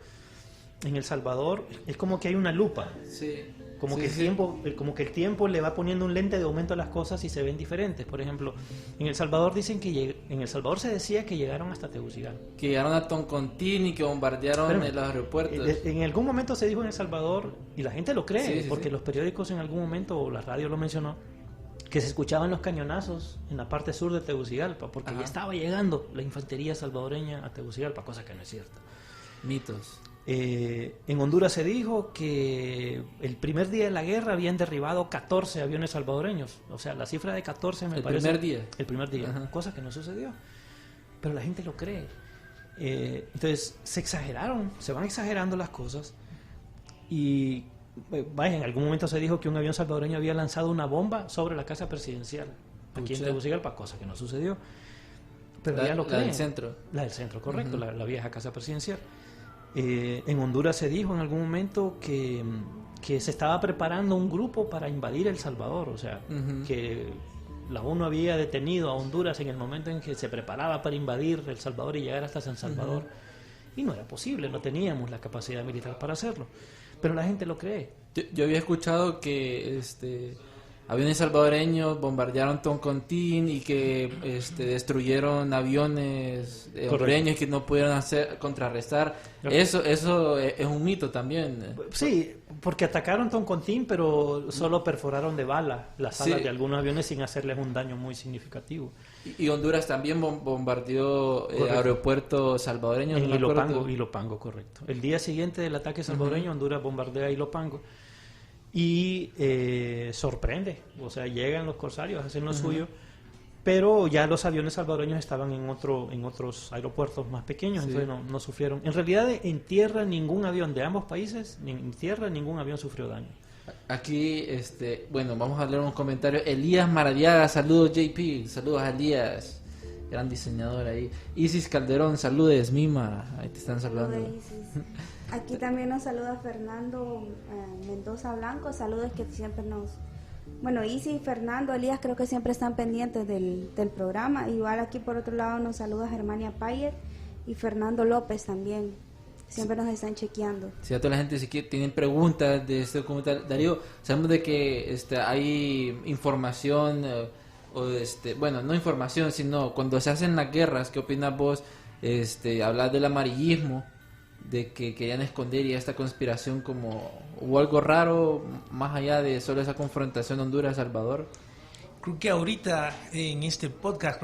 en El Salvador es como que hay una lupa. Sí. Como, Sí, que sí. como que el tiempo le va poniendo un lente de aumento a las cosas y se ven diferentes. Por ejemplo, en El Salvador dicen que en El Salvador se decía que llegaron hasta Tegucigalpa. Que llegaron a Toncontín y que bombardearon Pero, los aeropuertos. En algún momento se dijo en El Salvador, y la gente lo cree, Sí, sí, porque sí. los periódicos en algún momento, o la radio lo mencionó, que se escuchaban los cañonazos en la parte sur de Tegucigalpa, porque Ajá. ya estaba llegando la infantería salvadoreña a Tegucigalpa, cosa que no es cierta. Mitos. En Honduras se dijo que el primer día de la guerra habían derribado 14 aviones salvadoreños. O sea, la cifra de 14 me El parece... primer día. El primer día, Ajá. cosa que no sucedió. Pero la gente lo cree. Entonces, se van exagerando las cosas. Y vaya, en algún momento se dijo que un avión salvadoreño había lanzado una bomba sobre la casa presidencial aquí en Pucha. Tegucigalpa, cosa que no sucedió. Pero La- ya lo la creen. del centro. La del centro, correcto, Ujú. la vieja casa presidencial. En Honduras se dijo en algún momento que se estaba preparando un grupo para invadir El Salvador, o sea, Ujú. que la ONU había detenido a Honduras en el momento en que se preparaba para invadir El Salvador y llegar hasta San Salvador. Y no era posible, no teníamos la capacidad militar para hacerlo. Pero la gente lo cree. Yo había escuchado que aviones salvadoreños bombardearon Toncontín y que destruyeron aviones hondureños que no pudieron contrarrestar. Correcto. Eso es un mito también. Sí, porque atacaron Toncontín, pero solo perforaron de bala las alas Sí. de algunos aviones sin hacerles un daño muy significativo. Y Honduras también bombardeó Correcto. aeropuertos salvadoreños. En no me acuerdo. Ilopango, correcto. El día siguiente del ataque salvadoreño, Honduras bombardea Ilopango y sorprende. O sea, llegan los corsarios, hacen lo suyo, pero ya los aviones salvadoreños estaban en otros aeropuertos más pequeños, Sí. entonces no sufrieron. En realidad, en tierra, ningún avión de ambos países, en tierra, ningún avión sufrió daño. Aquí, bueno, vamos a leer unos comentarios. Elías Maradiaga, saludos JP, saludos a Elías, gran diseñador ahí. Isis Calderón, saludes Mima, ahí te están saludando. Saludos, Isis. Aquí también nos saluda Fernando Mendoza Blanco, saludos que siempre nos Bueno, Isi, Fernando, Elías, creo que siempre están pendientes del programa. Igual aquí por otro lado nos saluda Germania Payet y Fernando López también. Siempre nos están chequeando. Si a toda la gente si tienen preguntas de este documental, Darío, sabemos de que hay información, bueno, no información, sino cuando se hacen las guerras, ¿qué opinas vos? Hablas del amarillismo, de que querían esconder y esta conspiración, como hubo algo raro más allá de solo esa confrontación Honduras-Salvador. Creo que ahorita en este podcast,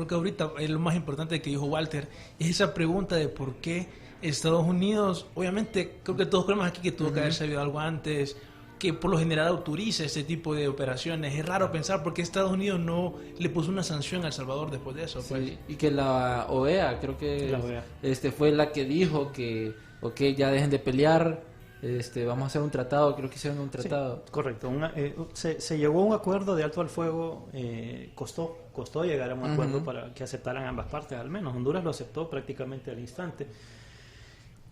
es lo más importante que dijo Walter, es esa pregunta de por qué Estados Unidos, obviamente creo que todos creemos aquí que tuvo que haber sabido algo antes, que por lo general autoriza este tipo de operaciones. Es raro pensar por qué Estados Unidos no le puso una sanción a El Salvador después de eso. Pues. Sí, y que la OEA, creo que la OEA. Fue la que dijo que ya dejen de pelear, vamos a hacer un tratado, creo que hicieron un tratado. Sí, correcto, se llegó a un acuerdo de alto al fuego, costó llegar a un acuerdo para que aceptaran ambas partes, al menos Honduras lo aceptó prácticamente al instante.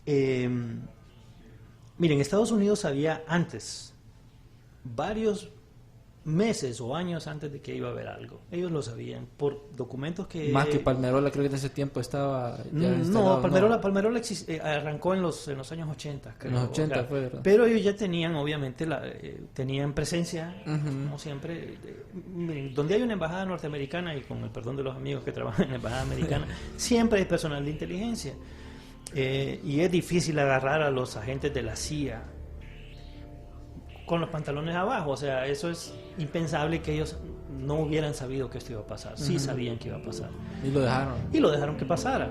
Miren, Estados Unidos sabía antes, varios meses o años antes de que iba a haber algo. Ellos lo sabían por documentos que... Más que Palmerola, creo que en ese tiempo estaba... No, Palmerola arrancó en los años 80, creo. En los 80 fue, ¿verdad? Pero ellos ya tenían, obviamente, tenían presencia, como siempre. Miren, donde hay una embajada norteamericana, y con el perdón de los amigos que trabajan en la embajada americana, siempre hay personal de inteligencia. Y es difícil agarrar a los agentes de la CIA con los pantalones abajo. O sea, eso es impensable que ellos no hubieran sabido que esto iba a pasar. Sí sabían que iba a pasar. Y lo dejaron. Y lo dejaron que pasara.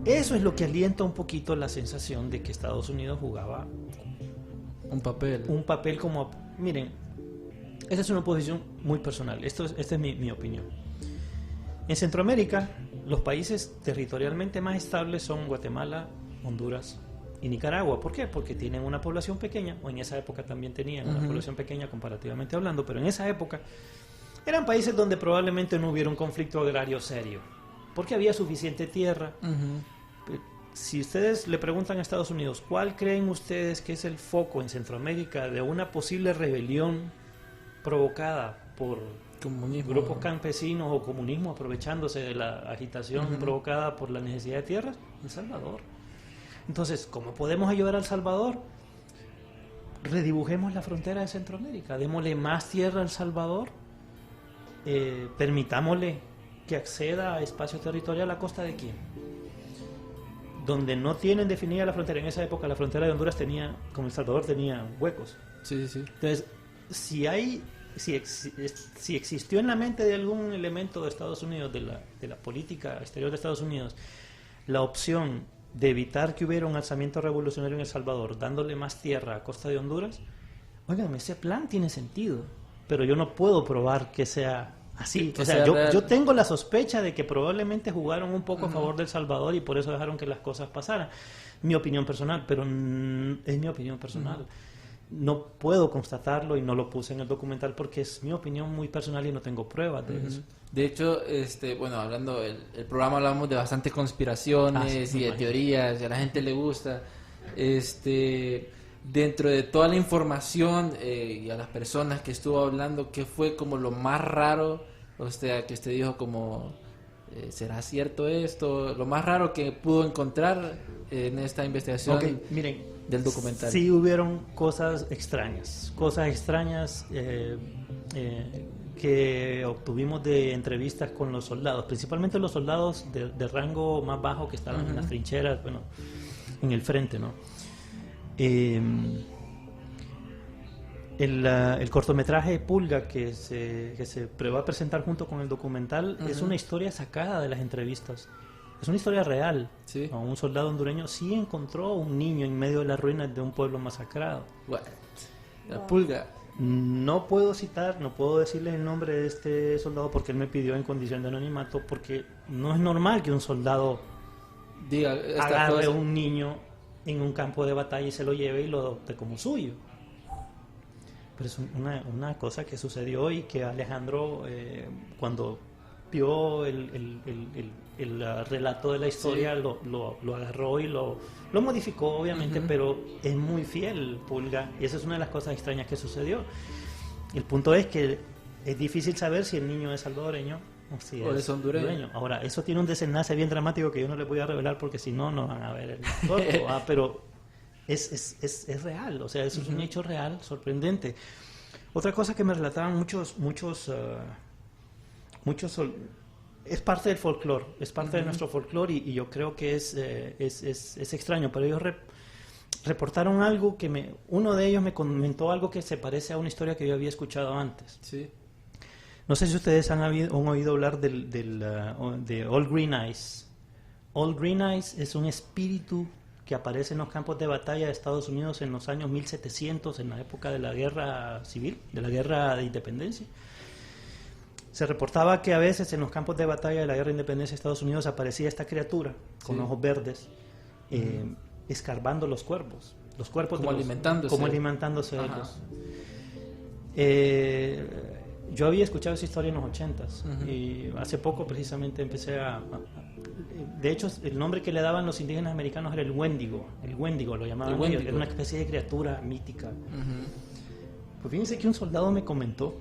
Eso es lo que alienta un poquito la sensación de que Estados Unidos jugaba un papel como... Miren, esta es una posición muy personal. Esta es mi opinión. En Centroamérica, los países territorialmente más estables son Guatemala, Honduras y Nicaragua. ¿Por qué? Porque tienen una población pequeña, o en esa época también tenían una población pequeña comparativamente hablando, pero en esa época eran países donde probablemente no hubiera un conflicto agrario serio, porque había suficiente tierra. Si ustedes le preguntan a Estados Unidos, ¿cuál creen ustedes que es el foco en Centroamérica de una posible rebelión provocada por grupos campesinos o comunismo aprovechándose de la agitación provocada por la necesidad de tierras? El Salvador. Entonces, ¿cómo podemos ayudar al Salvador? Redibujemos la frontera de Centroamérica, démosle más tierra al Salvador, permitámosle que acceda a espacio territorial a costa de quién. Donde no tienen definida la frontera, en esa época la frontera de Honduras con El Salvador tenía huecos. Sí. Entonces, si existió en la mente de algún elemento de Estados Unidos, de la política exterior de Estados Unidos, la opción de evitar que hubiera un alzamiento revolucionario en El Salvador, dándole más tierra a costa de Honduras, oigan, ese plan tiene sentido, pero yo no puedo probar que sea así. O sea, yo tengo la sospecha de que probablemente jugaron un poco a favor del Salvador y por eso dejaron que las cosas pasaran. Mi opinión personal, pero es mi opinión personal. No puedo constatarlo y no lo puse en el documental porque es mi opinión muy personal y no tengo pruebas de eso. De hecho, bueno, hablando el programa hablamos de bastantes conspiraciones y de teorías, y a la gente le gusta. Dentro de toda la información y a las personas que estuvo hablando, ¿qué fue como lo más raro? O sea, que usted dijo como, ¿será cierto esto? Lo más raro que pudo encontrar en esta investigación del documental. Sí hubieron cosas extrañas que obtuvimos de entrevistas con los soldados, principalmente los soldados de rango más bajo que estaban en las trincheras, bueno, en el frente, ¿no? El cortometraje Pulga que se va a presentar junto con el documental es una historia sacada de las entrevistas. Es una historia real. ¿Sí? Un soldado hondureño sí encontró un niño en medio de las ruinas de un pueblo masacrado. La Pulga. No puedo decirles el nombre de este soldado porque él me pidió en condición de anonimato, porque no es normal que un soldado agarre a un niño en un campo de batalla y se lo lleve y lo adopte como suyo. Pero es una cosa que sucedió y que Alejandro, cuando vio el relato de la historia, lo agarró y lo modificó, obviamente, pero es muy fiel, Pulga, y esa es una de las cosas extrañas que sucedió. El punto es que es difícil saber si el niño es salvadoreño o si O es hondureño. Ahora, eso tiene un desenlace bien dramático que yo no les voy a revelar porque si no, no van a ver el corto, pero es real, o sea, eso es un hecho real, sorprendente. Otra cosa que me relataban muchos es parte del folclore, es parte de nuestro folclore y yo creo que es extraño, pero ellos reportaron algo que uno de ellos me comentó algo que se parece a una historia que yo había escuchado antes. Sí. No sé si ustedes han oído hablar de All Green Eyes. All Green Eyes es un espíritu que aparece en los campos de batalla de Estados Unidos en los años 1700, en la época de la guerra civil, de la guerra de independencia. Se reportaba que a veces en los campos de batalla de la guerra de independencia de Estados Unidos aparecía esta criatura con ojos verdes, escarbando los cuerpos. Los cuerpos como alimentándose de ellos. Yo había escuchado esa historia en los 80s y hace poco precisamente empecé de hecho, el nombre que le daban los indígenas americanos era el Wendigo lo llamaban ellos, era una especie de criatura mítica. Pues fíjense que un soldado me comentó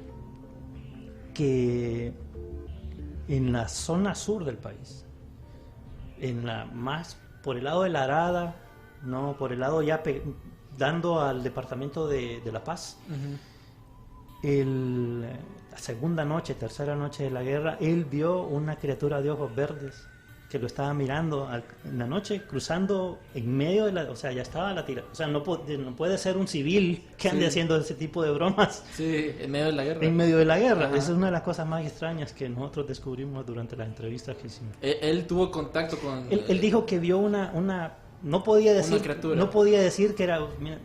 que en la zona sur del país, más por el lado de La Arada, no por el lado ya dando al departamento de La Paz, la segunda noche, tercera noche de la guerra, él vio una criatura de ojos verdes que lo estaba mirando en la noche, cruzando en medio de o sea, ya estaba la tira. O sea, no puede ser un civil que ande haciendo ese tipo de bromas. Sí, en medio de la guerra. En medio de la guerra. Esa es una de las cosas más extrañas que nosotros descubrimos durante las entrevistas que hicimos. Él tuvo contacto con... Él dijo que vio no podía decir, no podía decir que era... Mira,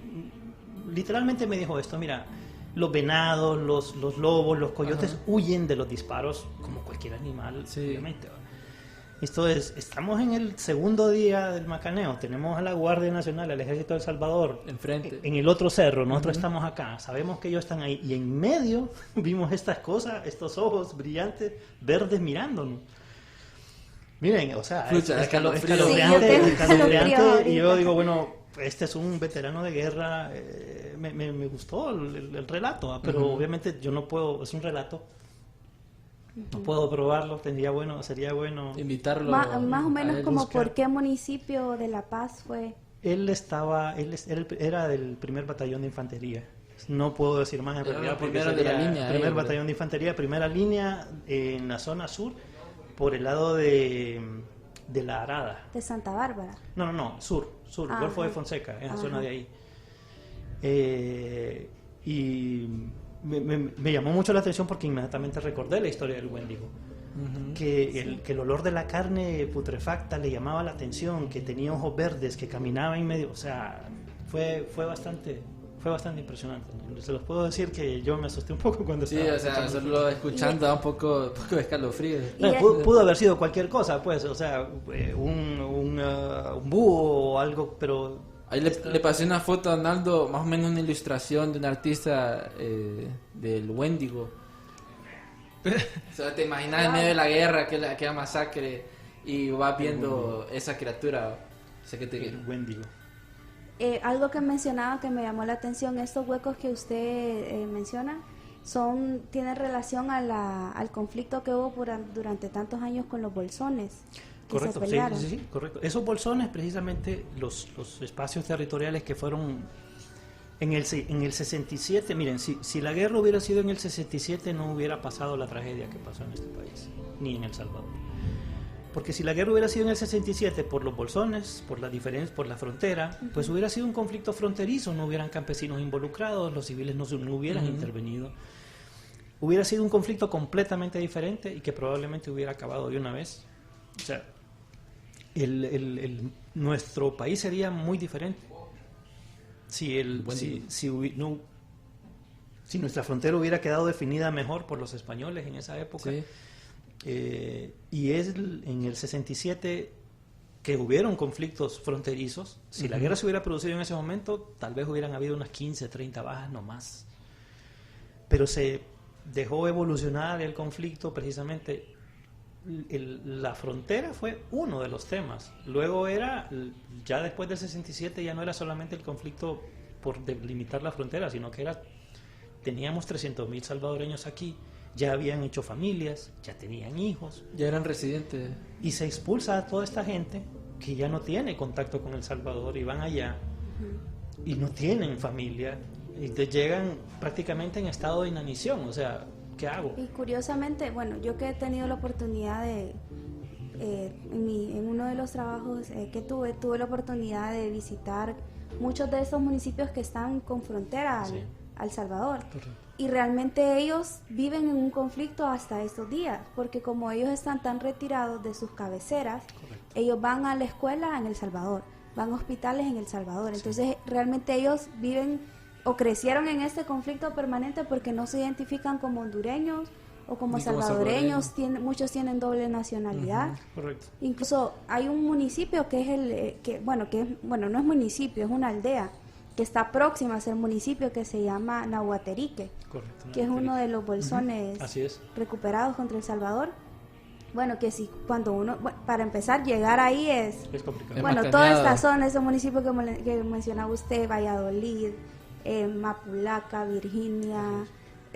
literalmente me dijo esto, mira, los venados, los lobos, los coyotes huyen de los disparos como cualquier animal, obviamente. Esto es, estamos en el segundo día del macaneo, tenemos a la Guardia Nacional, al Ejército de El Salvador enfrente, en el otro cerro, nosotros estamos acá, sabemos que ellos están ahí, y en medio vimos estas cosas, estos ojos brillantes, verdes mirándonos. Miren, o sea, escalofriante, y yo digo, bueno, este es un veterano de guerra, me gustó el relato, pero obviamente yo no puedo, es un relato. No puedo probarlo, sería bueno invitarlo. Más o menos como buscar. ¿Por qué municipio de La Paz fue? Él era del primer batallón de infantería. No puedo decir más en realidad porque sería primer batallón de infantería, primera línea en la zona sur, por el lado de La Arada. ¿De Santa Bárbara? No, sur, Golfo de Fonseca, en la zona de ahí. Y me llamó mucho la atención porque inmediatamente recordé la historia del Wendigo. Que el olor de la carne putrefacta le llamaba la atención, que tenía ojos verdes, que caminaba en medio, o sea, fue bastante impresionante. Se los puedo decir que yo me asusté un poco cuando estaba solo escuchando da un poco de escalofrío. Pudo haber sido cualquier cosa, pues, o sea, un búho o algo, pero... Ahí le pasé una foto a Arnaldo, más o menos una ilustración de un artista del Wendigo. O sea, te imaginas en medio de la guerra, aquella masacre, y vas viendo esa criatura. O sea, el Wendigo. Algo que mencionaba que me llamó la atención, estos huecos que usted menciona, tienen relación al conflicto que hubo durante tantos años con los bolsones. Correcto, sí, correcto. Esos bolsones, precisamente, los espacios territoriales que fueron en el 67, miren, si la guerra hubiera sido en el 67 no hubiera pasado la tragedia que pasó en este país, ni en El Salvador. Porque si la guerra hubiera sido en el 67 por los bolsones, por la diferencia, por la frontera, pues hubiera sido un conflicto fronterizo, no hubieran campesinos involucrados, los civiles no hubieran intervenido. Hubiera sido un conflicto completamente diferente y que probablemente hubiera acabado de una vez. O sea, nuestro país sería muy diferente si nuestra frontera hubiera quedado definida mejor por los españoles en esa época. Y es en el 67 que hubieron conflictos fronterizos. Si la guerra se hubiera producido en ese momento, tal vez hubieran habido unas 15, 30 bajas no más. Pero se dejó evolucionar el conflicto precisamente. La frontera fue uno de los temas. Luego ya después del 67 ya no era solamente el conflicto por delimitar la frontera, sino que teníamos 300,000 salvadoreños aquí ya habían hecho familias, ya tenían hijos, Ya eran residentes. y se expulsa a toda esta gente que ya no tiene contacto con El Salvador y van allá y no tienen familia y te llegan prácticamente en estado de inanición. O sea, ¿qué hago? Y curiosamente, bueno, yo que he tenido la oportunidad de, en uno de los trabajos que tuve la oportunidad de visitar muchos de estos municipios que están con frontera Sí. al Salvador. Correcto. Y realmente ellos viven en un conflicto hasta estos días, porque como ellos están tan retirados de sus cabeceras, Correcto. ellos van a la escuela en El Salvador, van a hospitales en El Salvador. Entonces realmente ellos viven o crecieron en este conflicto permanente porque no se identifican como hondureños o como Ni como salvadoreños. salvadoreños. Muchos tienen doble nacionalidad. Correcto. Incluso hay un municipio que es no es municipio, es una aldea que está próxima a ser municipio, que se llama Nahuaterique, Correcto. que es uno de los bolsones Así es. recuperados contra El Salvador. Bueno, que si cuando uno, para empezar, llegar ahí es, Es complicado. Es bueno, más toda caneado. esta zona, ese municipio que mencionaba usted, Valladolid, Mapulaca, Virginia,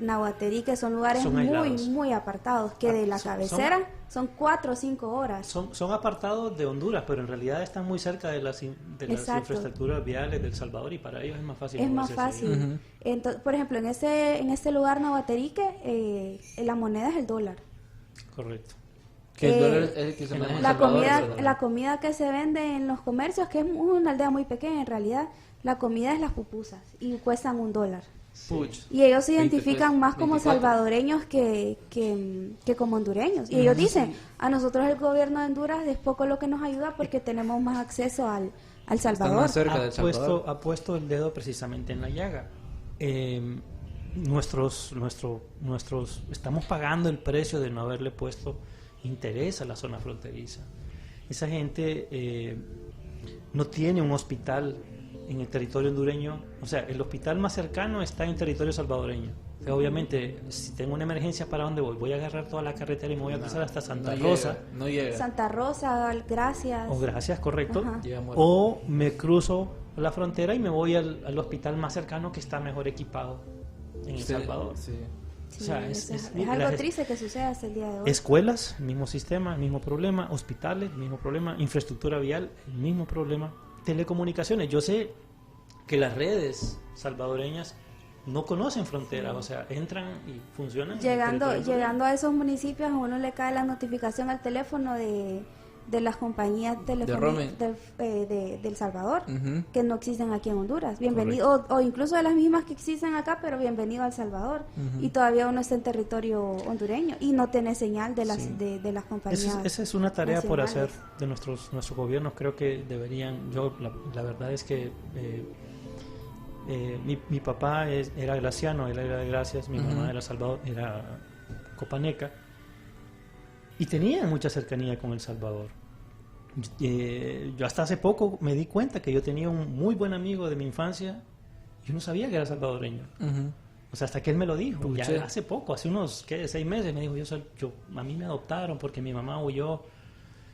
Nahuaterique, son lugares Son muy, aislados. muy apartados, que de la Son- cabecera son 4 o 5 horas. Son apartados de Honduras, pero en realidad están muy cerca de las Exacto. infraestructuras viales de El Salvador, y para ellos es más fácil. Es más moverse hacia allá. fácil. Ujú. Entonces, por ejemplo, en este lugar Nahuaterique, la moneda es el dólar. Correcto. Que el Eh, dólar es el que se maneja en El La Salvador, comida, ¿verdad? la comida que se vende en los comercios, que es una aldea muy pequeña en realidad, la comida es las pupusas y cuestan $1. Puch. Y ellos se 20 identifican pesos, más como 24. salvadoreños que como hondureños. Y ellos dicen, a nosotros el gobierno de Honduras es poco lo que nos ayuda porque tenemos más acceso al Están Salvador. más cerca del Salvador. Ha puesto el dedo precisamente en la llaga. Estamos pagando el precio de no haberle puesto interés a la zona fronteriza. Esa gente no tiene un hospital en el territorio hondureño. O sea, el hospital más cercano está en territorio salvadoreño. O sea, obviamente, si tengo una emergencia, ¿para dónde voy? Voy a agarrar toda la carretera y me voy a cruzar hasta Santa No Rosa. llega, no llega. Santa Rosa, Gracias. O Gracias, correcto. Ajá. Llega muerto. O me cruzo la frontera y me voy al hospital más cercano que está mejor equipado en El Sí, Salvador. sí. Sí, O sea, es la- algo triste que sucede hasta el día de hoy. Escuelas, el mismo sistema, el mismo problema. Hospitales, el mismo problema. Infraestructura vial, el mismo problema. Telecomunicaciones. Yo sé que las redes salvadoreñas no conocen fronteras, o sea, entran y funcionan. en el territorio hondureño. Llegando a esos municipios, a uno le cae la notificación al teléfono de las compañías roaming. del Salvador, Ujú. que no existen aquí en Honduras. Bienvenido, o incluso de las mismas que existen acá, pero bienvenido al Salvador. Ujú. Y todavía uno está en territorio hondureño y no tiene señal de las, Sí. de las compañías. Esa es una tarea por hacer nacionales. de nuestros gobiernos. Creo que deberían. La verdad es que mi papá era graciano, él era de Gracias, mi mamá Ujú. era Salvador, era copaneca, y tenía mucha cercanía con El Salvador. Yo hasta hace poco me di cuenta que yo tenía un muy buen amigo de mi infancia. Yo no sabía que era salvadoreño. Ujú. O sea, hasta que él me lo dijo. Pucha. Ya hace poco, hace unos 6 meses, me dijo, a mí me adoptaron porque mi mamá huyó.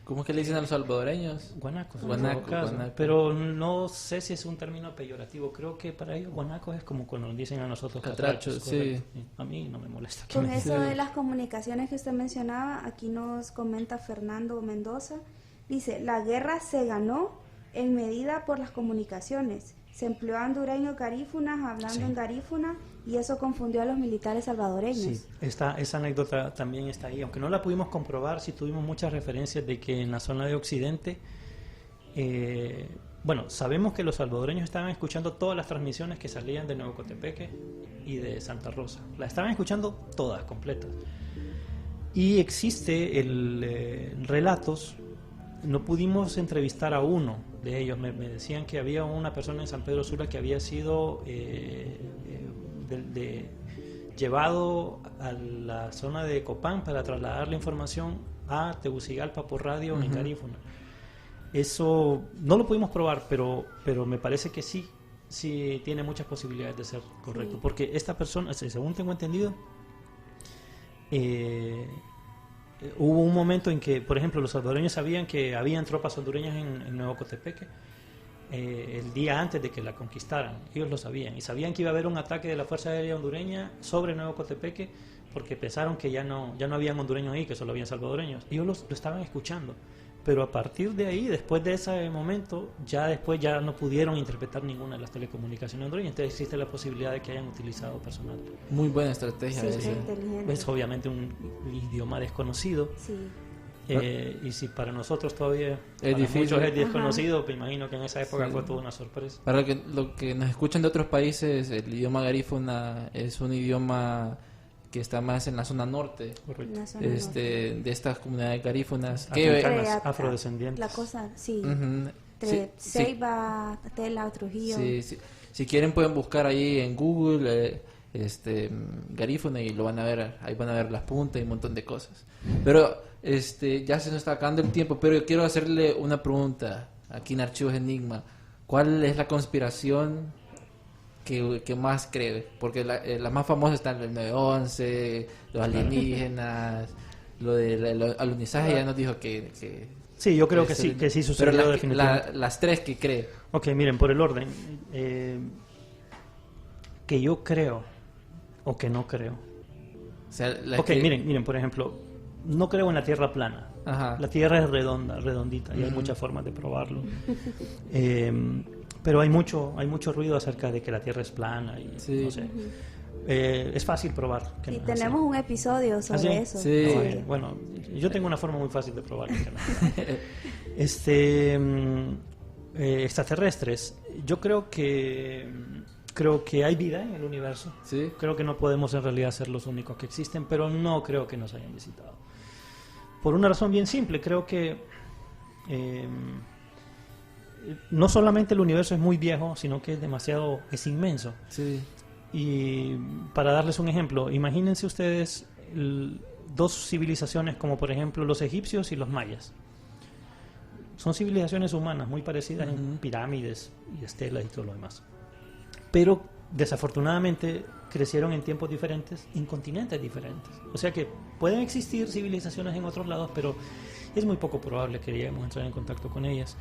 ¿Cómo es que le dicen a los salvadoreños? Guanacos, Guanaco, en todo caso. guanaco. Pero no sé si es un término peyorativo. Creo que para ellos guanacos es como cuando nos dicen a nosotros Catrachos, catrachos. sí. correcto. A mí no me molesta. que Con me eso digan. de las comunicaciones que usted mencionaba, aquí nos comenta Fernando Mendoza, dice, la guerra se ganó en medida por las comunicaciones. Se empleó a hondureños garífunas hablando Sí. en garífuna y eso confundió a los militares salvadoreños. Sí, esa anécdota también está ahí. Aunque no la pudimos comprobar, sí tuvimos muchas referencias de que en la zona de Occidente, bueno, sabemos que los salvadoreños estaban escuchando todas las transmisiones que salían de Nuevo Cotepeque y de Santa Rosa. Las estaban escuchando todas, completas. Y existe relatos. No pudimos entrevistar a uno de ellos. Me decían que había una persona en San Pedro Sula que había sido llevado a la zona de Copán para trasladar la información a Tegucigalpa por radio en Ujú. garífuna. Eso no lo pudimos probar, pero me parece que sí tiene muchas posibilidades de ser correcto. Sí. Porque esta persona, según tengo entendido, hubo un momento en que, por ejemplo, los salvadoreños sabían que habían tropas hondureñas en Nuevo Cotepeque el día antes de que la conquistaran. Ellos lo sabían. Y sabían que iba a haber un ataque de la Fuerza Aérea hondureña sobre Nuevo Cotepeque porque pensaron que ya no habían hondureños ahí, que solo habían salvadoreños. Ellos lo estaban escuchando. Pero a partir de ahí, después de ese momento, ya no pudieron interpretar ninguna de las telecomunicaciones hondureñas. Entonces existe la posibilidad de que hayan utilizado personal. Muy buena estrategia. Sí, esa. inteligente. Es obviamente un idioma desconocido. Sí. Y si para nosotros todavía Es difícil. muchos es desconocido, me imagino que en esa época fue toda una sorpresa. Para lo que nos escuchan de otros países, el idioma garífuna es un idioma que está más en la zona norte, Correcto. La zona norte. de estas comunidades garífunas. Africanas, Entre afrodescendientes. La cosa, sí. Ujú. Entre Sí, Ceiba, Tela, Trujillo. sí. Si quieren pueden buscar ahí en Google garífuna y lo van a ver, ahí van a ver las puntas y un montón de cosas. Pero ya se nos está acabando el tiempo, pero yo quiero hacerle una pregunta aquí en Archivos Enigma. ¿Cuál es la conspiración que más cree? Porque las más famosas están el 9/11, los alienígenas, lo del alunizaje ya nos dijo que Sí, yo creo que sí sucedió pero definitivamente. las tres que cree. Ok, miren, por el orden. Que yo creo o que no creo. O sea, Ok, miren, por ejemplo, no creo en la Tierra plana. Ajá. La Tierra es redondita y hay muchas formas de probarlo. Pero hay mucho ruido acerca de que la Tierra es plana y Sí. no sé. Es fácil probar. Que Sí, no es así. tenemos un episodio sobre ¿Ah, sí? eso. Sí. Ah, bueno, yo tengo una forma muy fácil de probar que no. Extraterrestres. Yo creo que hay vida en el universo. Sí. Creo que no podemos en realidad ser los únicos que existen, pero no creo que nos hayan visitado. Por una razón bien simple, creo que no solamente el universo es muy viejo, sino que es inmenso. Sí. Y para darles un ejemplo, imagínense ustedes dos civilizaciones como por ejemplo los egipcios y los mayas. Son civilizaciones humanas muy parecidas en pirámides y estelas y todo lo demás. Pero desafortunadamente crecieron en tiempos diferentes, en continentes diferentes. O sea que pueden existir civilizaciones en otros lados, pero es muy poco probable que lleguemos a entrar en contacto con ellas.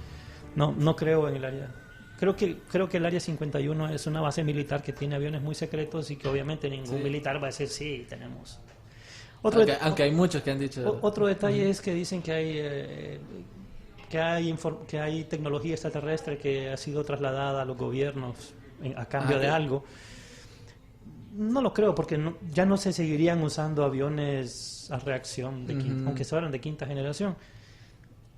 No creo en el área. Creo que el área 51 es una base militar que tiene aviones muy secretos y que obviamente ningún militar va a decir sí, tenemos. Aunque hay muchos que han dicho. Otro detalle es que dicen que hay tecnología extraterrestre que ha sido trasladada a los gobiernos a cambio de algo. No lo creo, porque ya no se seguirían usando aviones a reacción, aunque fueran de quinta generación.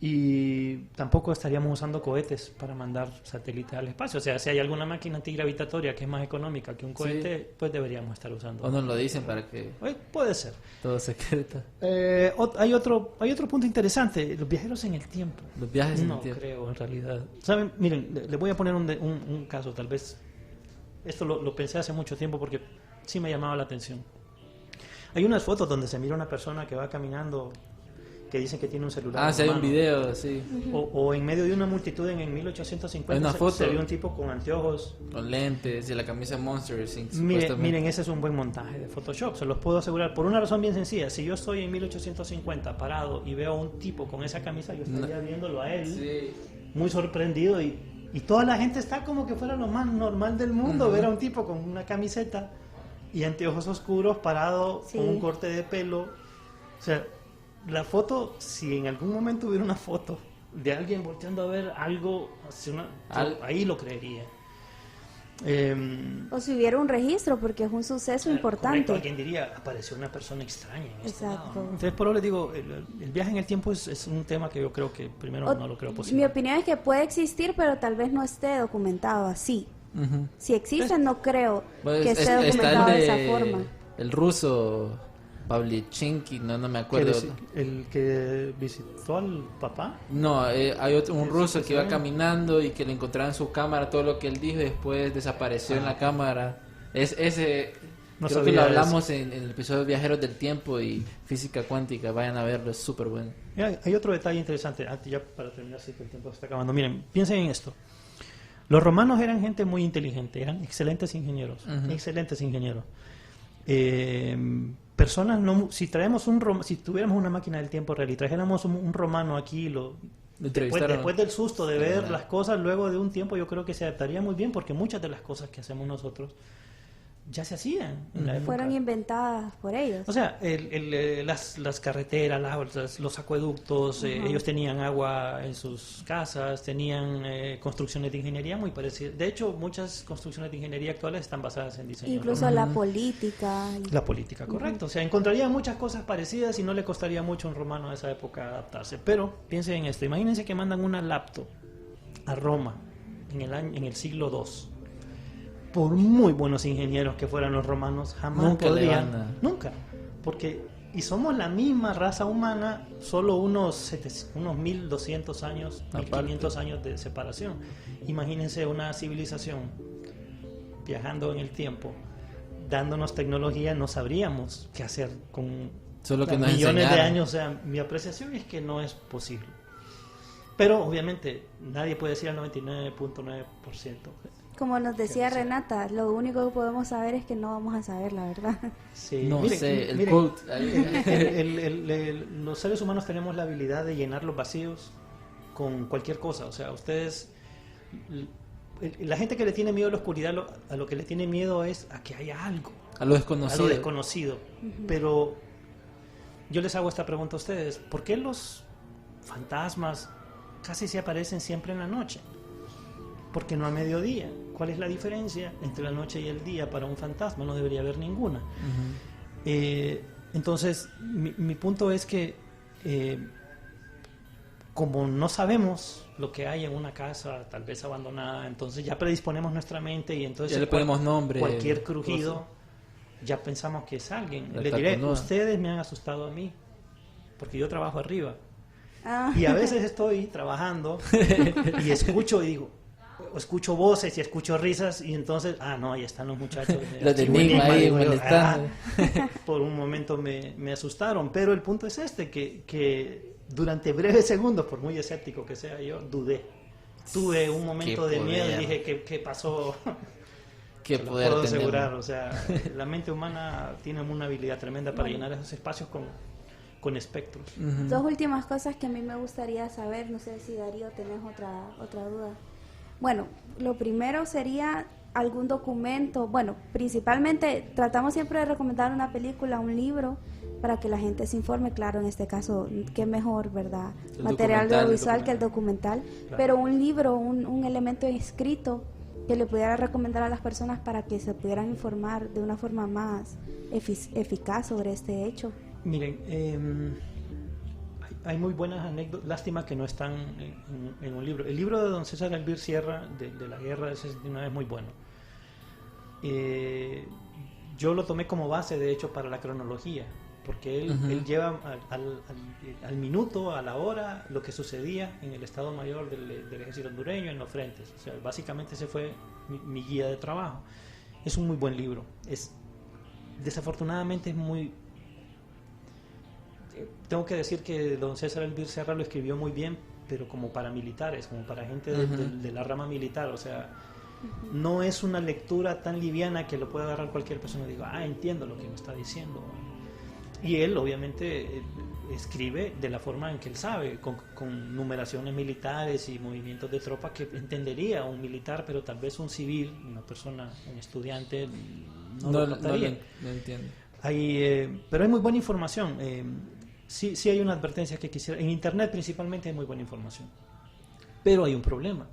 Y tampoco estaríamos usando cohetes para mandar satélites al espacio. O sea, si hay alguna máquina antigravitatoria que es más económica que un cohete, pues deberíamos estar usando. O nos lo dicen para que... Puede ser. Todo secreto. Hay otro punto interesante, los viajeros en el tiempo. Los viajes en el No tiempo. creo, en realidad. ¿Saben? Miren, les voy a poner un caso, tal vez. Esto lo pensé hace mucho tiempo porque sí me llamaba la atención. Hay unas fotos donde se mira una persona que va caminando, que dicen que tiene un celular. Sí, hay un video, sí. O en medio de una multitud en 1850 Hay una foto. se vio un tipo con anteojos. Con lentes y la camisa Monster. Miren, ese es un buen montaje de Photoshop, se los puedo asegurar, por una razón bien sencilla. Si yo estoy en 1850 parado y veo a un tipo con esa camisa, yo estaría viéndolo a él, muy sorprendido, y toda la gente está como que fuera lo más normal del mundo, ver a un tipo con una camiseta y anteojos oscuros parado con un corte de pelo. O sea, la foto, si en algún momento hubiera una foto de alguien volteando a ver algo, ahí lo creería. O si hubiera un registro, porque es un suceso importante. Correcto, alguien diría, apareció una persona extraña en este lado, Exacto. ¿no? Entonces, por eso les digo, el viaje en el tiempo es un tema que yo creo que primero no lo creo posible. Mi opinión es que puede existir, pero tal vez no esté documentado así. Si existe, no creo que esté documentado de esa forma. El ruso Pavlichenki, no me acuerdo. ¿El que visitó al papá? No, hay un ruso que iba caminando y que le encontraron en su cámara todo lo que él dijo y después desapareció en la cámara. Creo que lo hablamos en el episodio de Viajeros del Tiempo y Física Cuántica. Vayan a verlo, es súper bueno. Mira, hay otro detalle interesante, ya para terminar, si el tiempo se está acabando. Miren, piensen en esto. Los romanos eran gente muy inteligente, eran excelentes ingenieros. Personas, si tuviéramos una máquina del tiempo real y trajéramos un romano aquí, después del susto de ver las cosas, luego de un tiempo yo creo que se adaptaría muy bien, porque muchas de las cosas que hacemos nosotros ya se hacían en la época. Fueron inventadas por ellos. O sea, las carreteras, los acueductos, ellos tenían agua en sus casas, tenían construcciones de ingeniería muy parecidas. De hecho, muchas construcciones de ingeniería actuales están basadas en diseño. Incluso la política. La política, correcto. O sea, encontraría muchas cosas parecidas y no le costaría mucho a un romano de esa época adaptarse. Pero piensen en esto, imagínense que mandan una laptop a Roma en el siglo II. Por muy buenos ingenieros que fueran los romanos, jamás Nunca podrían. Nunca. Porque, y somos la misma raza humana, solo unos 1200 años, 1500 años de separación. Imagínense una civilización viajando en el tiempo, dándonos tecnología, no sabríamos qué hacer con Solo que nos millones de enseñaran. años. O sea, mi apreciación es que no es posible. Pero, obviamente, nadie puede decir al 99.9%. Como nos decía Renata, lo único que podemos saber es que no vamos a saber la verdad. Sí, No miren, sé, el miren, quote. los seres humanos tenemos la habilidad de llenar los vacíos con cualquier cosa. O sea, ustedes, la gente que le tiene miedo a la oscuridad, a lo que le tiene miedo es a que haya algo, A lo a desconocido. lo desconocido. Pero yo les hago esta pregunta a ustedes: ¿por qué los fantasmas casi se aparecen siempre en la noche? Porque no a mediodía. ¿Cuál es la diferencia entre la noche y el día para un fantasma? No debería haber ninguna. Entonces, mi punto es que como no sabemos lo que hay en una casa, tal vez abandonada, entonces ya predisponemos nuestra mente y entonces Ya le ponemos nombre. cualquier crujido, ya pensamos que es alguien. La Le diré, taconada. ustedes me han asustado a mí, porque yo trabajo arriba. Ah. Y a veces estoy trabajando y escucho y digo, escucho voces y escucho risas y entonces, no, ahí están los muchachos. Los de Enigma ahí digo yo, molestando. por un momento me asustaron, pero el punto es este, que durante breves segundos, por muy escéptico que sea yo, dudé. Tuve un momento Qué de miedo y poder. dije, ¿qué pasó? Qué Se lo poder puedo tenemos. asegurar, o sea, la mente humana tiene una habilidad tremenda para llenar esos espacios con espectros. Dos últimas cosas que a mí me gustaría saber, no sé si Darío tenés otra duda. Bueno, lo primero sería algún documento, bueno, principalmente tratamos siempre de recomendar una película, un libro, para que la gente se informe, claro, en este caso, qué mejor, ¿verdad? El Material documental, audiovisual que el documental, Claro. pero un libro, un elemento escrito que le pudiera recomendar a las personas para que se pudieran informar de una forma más eficaz sobre este hecho. Miren, hay muy buenas anécdotas, lástima que no están en un libro. El libro de don César Elvir Sierra, de la guerra del 69, es muy bueno. Yo lo tomé como base, de hecho, para la cronología, porque él lleva al minuto, a la hora, lo que sucedía en el Estado Mayor del Ejército Hondureño, en los frentes. O sea, básicamente ese fue mi guía de trabajo. Es un muy buen libro. Desafortunadamente es muy... Tengo que decir que don César Elvir Serra lo escribió muy bien, pero como para militares, como para gente de la rama militar. O sea, no es una lectura tan liviana que lo pueda agarrar cualquier persona y diga, entiendo lo que me está diciendo. Y él, obviamente, escribe de la forma en que él sabe, con numeraciones militares y movimientos de tropas que entendería un militar, pero tal vez un civil, una persona, un estudiante, no lo captaría. No entiendo. Pero hay muy buena información. Sí hay una advertencia que quisiera. En Internet principalmente hay muy buena información. Pero hay un problema.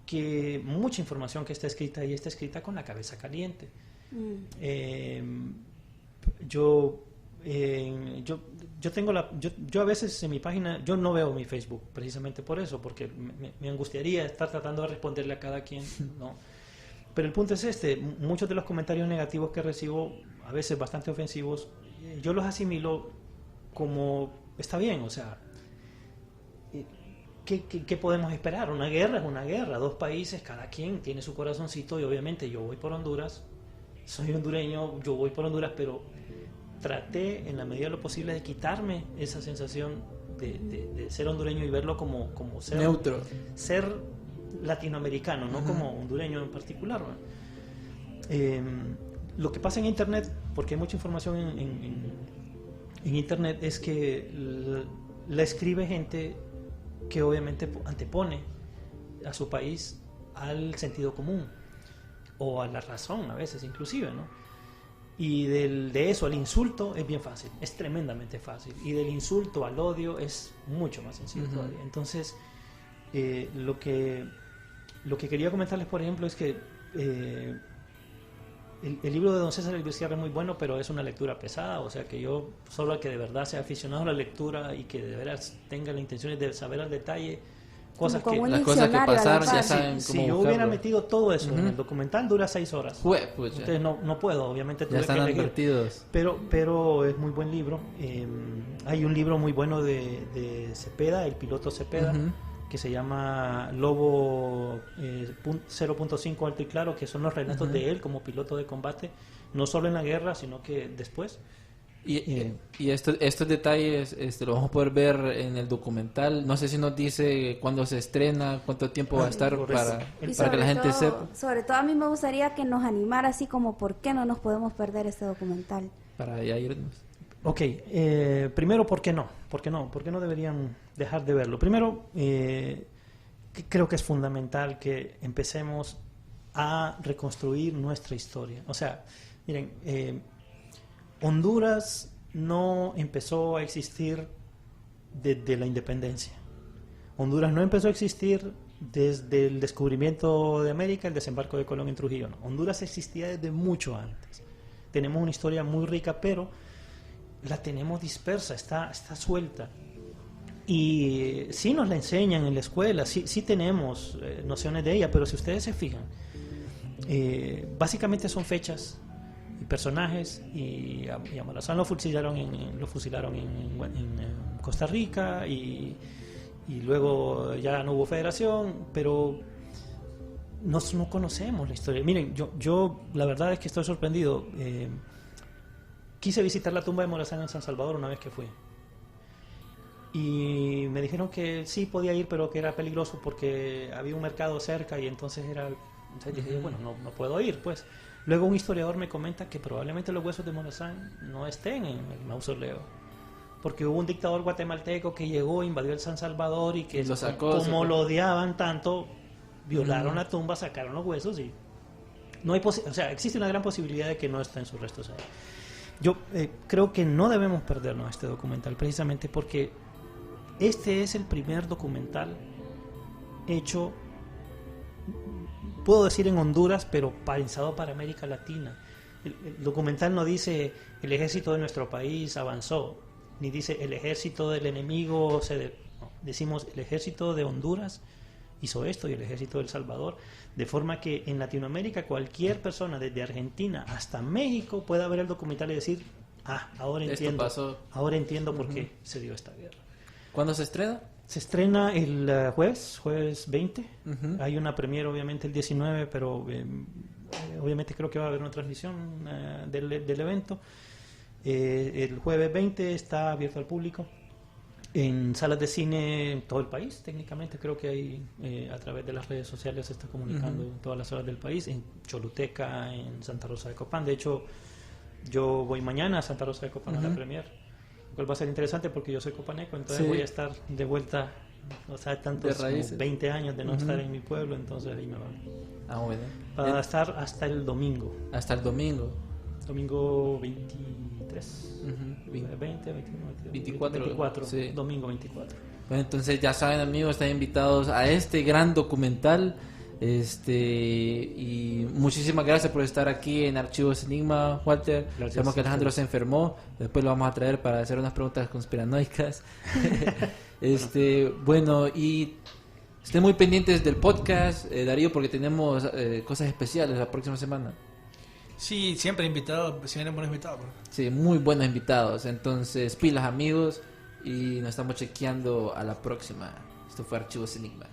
Que mucha información que está escrita ahí está escrita con la cabeza caliente. Yo tengo yo a veces en mi página, yo no veo mi Facebook precisamente por eso, porque me angustiaría estar tratando de responderle a cada quien, ¿no? Pero el punto es muchos de los comentarios negativos que recibo, a veces bastante ofensivos, yo los asimilo como, está bien, o sea, ¿qué podemos esperar? Una guerra es una guerra, dos países, cada quien tiene su corazoncito y obviamente yo voy por Honduras, soy hondureño, yo voy por Honduras, pero traté en la medida de lo posible de quitarme esa sensación de ser hondureño y verlo como ser neutro, ser latinoamericano, no como hondureño en particular, ¿no? Lo que pasa en Internet, porque hay mucha información en Internet, es que la escribe gente que obviamente antepone a su país al sentido común, o a la razón a veces inclusive, ¿no? Y de eso al insulto es bien fácil, es tremendamente fácil, y del insulto al odio es mucho más sencillo todavía. Entonces lo que quería comentarles, por ejemplo, es que el libro de Don César Elvir es muy bueno, pero es una lectura pesada, o sea que yo, solo al que de verdad sea aficionado a la lectura y que de veras tenga la intención de saber al detalle cosas como que... un Las cosas que diccionario, pasaron a la ya par. saben cómo Si yo buscarlo. hubiera metido todo eso en el documental, dura 6 horas. Pues Entonces no puedo, obviamente ya tuve están que elegir. advertidos. Pero es muy buen libro. Hay un libro muy bueno de Cepeda, el piloto Cepeda, que se llama Lobo 0.5 Alto y Claro, que son los relatos de él como piloto de combate, no solo en la guerra, sino que después. Y estos detalles los vamos a poder ver en el documental. No sé si nos dice cuándo se estrena, cuánto tiempo va a estar Y para que la gente todo, sepa. sobre todo a mí me gustaría que nos animara así como por qué no nos podemos perder este documental. Para ya irnos. Ok, primero, ¿por qué no? ¿Por qué no? ¿Por qué no deberían dejar de verlo? Primero, creo que es fundamental que empecemos a reconstruir nuestra historia. O sea, miren, Honduras no empezó a existir desde la independencia. Honduras no empezó a existir desde el descubrimiento de América, el desembarco de Colón en Trujillo. No. Honduras existía desde mucho antes. Tenemos una historia muy rica, pero la tenemos dispersa, está suelta. Y sí nos la enseñan en la escuela, sí tenemos nociones de ella, pero si ustedes se fijan, básicamente son fechas y personajes, y a Morazán lo fusilaron en Costa Rica, y luego ya no hubo federación, pero no conocemos la historia. Miren, yo la verdad es que estoy sorprendido. Quise visitar la tumba de Morazán en San Salvador una vez que fui, y me dijeron que sí podía ir, pero que era peligroso porque había un mercado cerca, y entonces dije, bueno, no puedo ir, pues. Luego un historiador me comenta que probablemente los huesos de Morazán no estén en el mausoleo, porque hubo un dictador guatemalteco que llegó, invadió el San Salvador, y que lo sacó, como lo odiaban tanto, violaron la tumba, sacaron los huesos, y no hay o sea, existe una gran posibilidad de que no estén sus restos ahí. Yo creo que no debemos perdernos este documental, precisamente porque este es el primer documental hecho, puedo decir en Honduras, pero pensado para América Latina. El documental no dice el ejército de nuestro país avanzó, ni dice el ejército del enemigo decimos el ejército de Honduras hizo esto, y el ejército de El Salvador, de forma que en Latinoamérica cualquier persona, desde Argentina hasta México, pueda ver el documental y decir, ahora entiendo por qué se dio esta guerra. ¿Cuándo se estrena? Se estrena el jueves 20. Hay una premiere obviamente el 19, pero obviamente creo que va a haber una transmisión del evento. El jueves 20 está abierto al público en salas de cine en todo el país. Técnicamente creo que hay, a través de las redes sociales se está comunicando en todas las salas del país, en Choluteca, en Santa Rosa de Copán. De hecho, yo voy mañana a Santa Rosa de Copán a la premier, lo cual va a ser interesante porque yo soy copaneco, entonces voy a estar de vuelta, o sea, tantos como 20 años de no estar en mi pueblo, entonces ahí me van. Bueno. Para estar hasta el domingo. Hasta el domingo. Domingo 23. 20, 21, 24. Sí. Domingo 24. Bueno, entonces ya saben, amigos, están invitados a este gran documental. Y muchísimas gracias por estar aquí en Archivos Enigma, Walter. Gracias. Sabemos que Alejandro se enfermó, después lo vamos a traer para hacer unas preguntas conspiranoicas. Bueno, y estén muy pendientes del podcast, Darío, porque tenemos cosas especiales la próxima semana. Sí, siempre invitados, si vienen buenos invitados. Sí, muy buenos invitados. Entonces, pilas, amigos, y nos estamos chequeando a la próxima. Esto fue Archivos Enigma.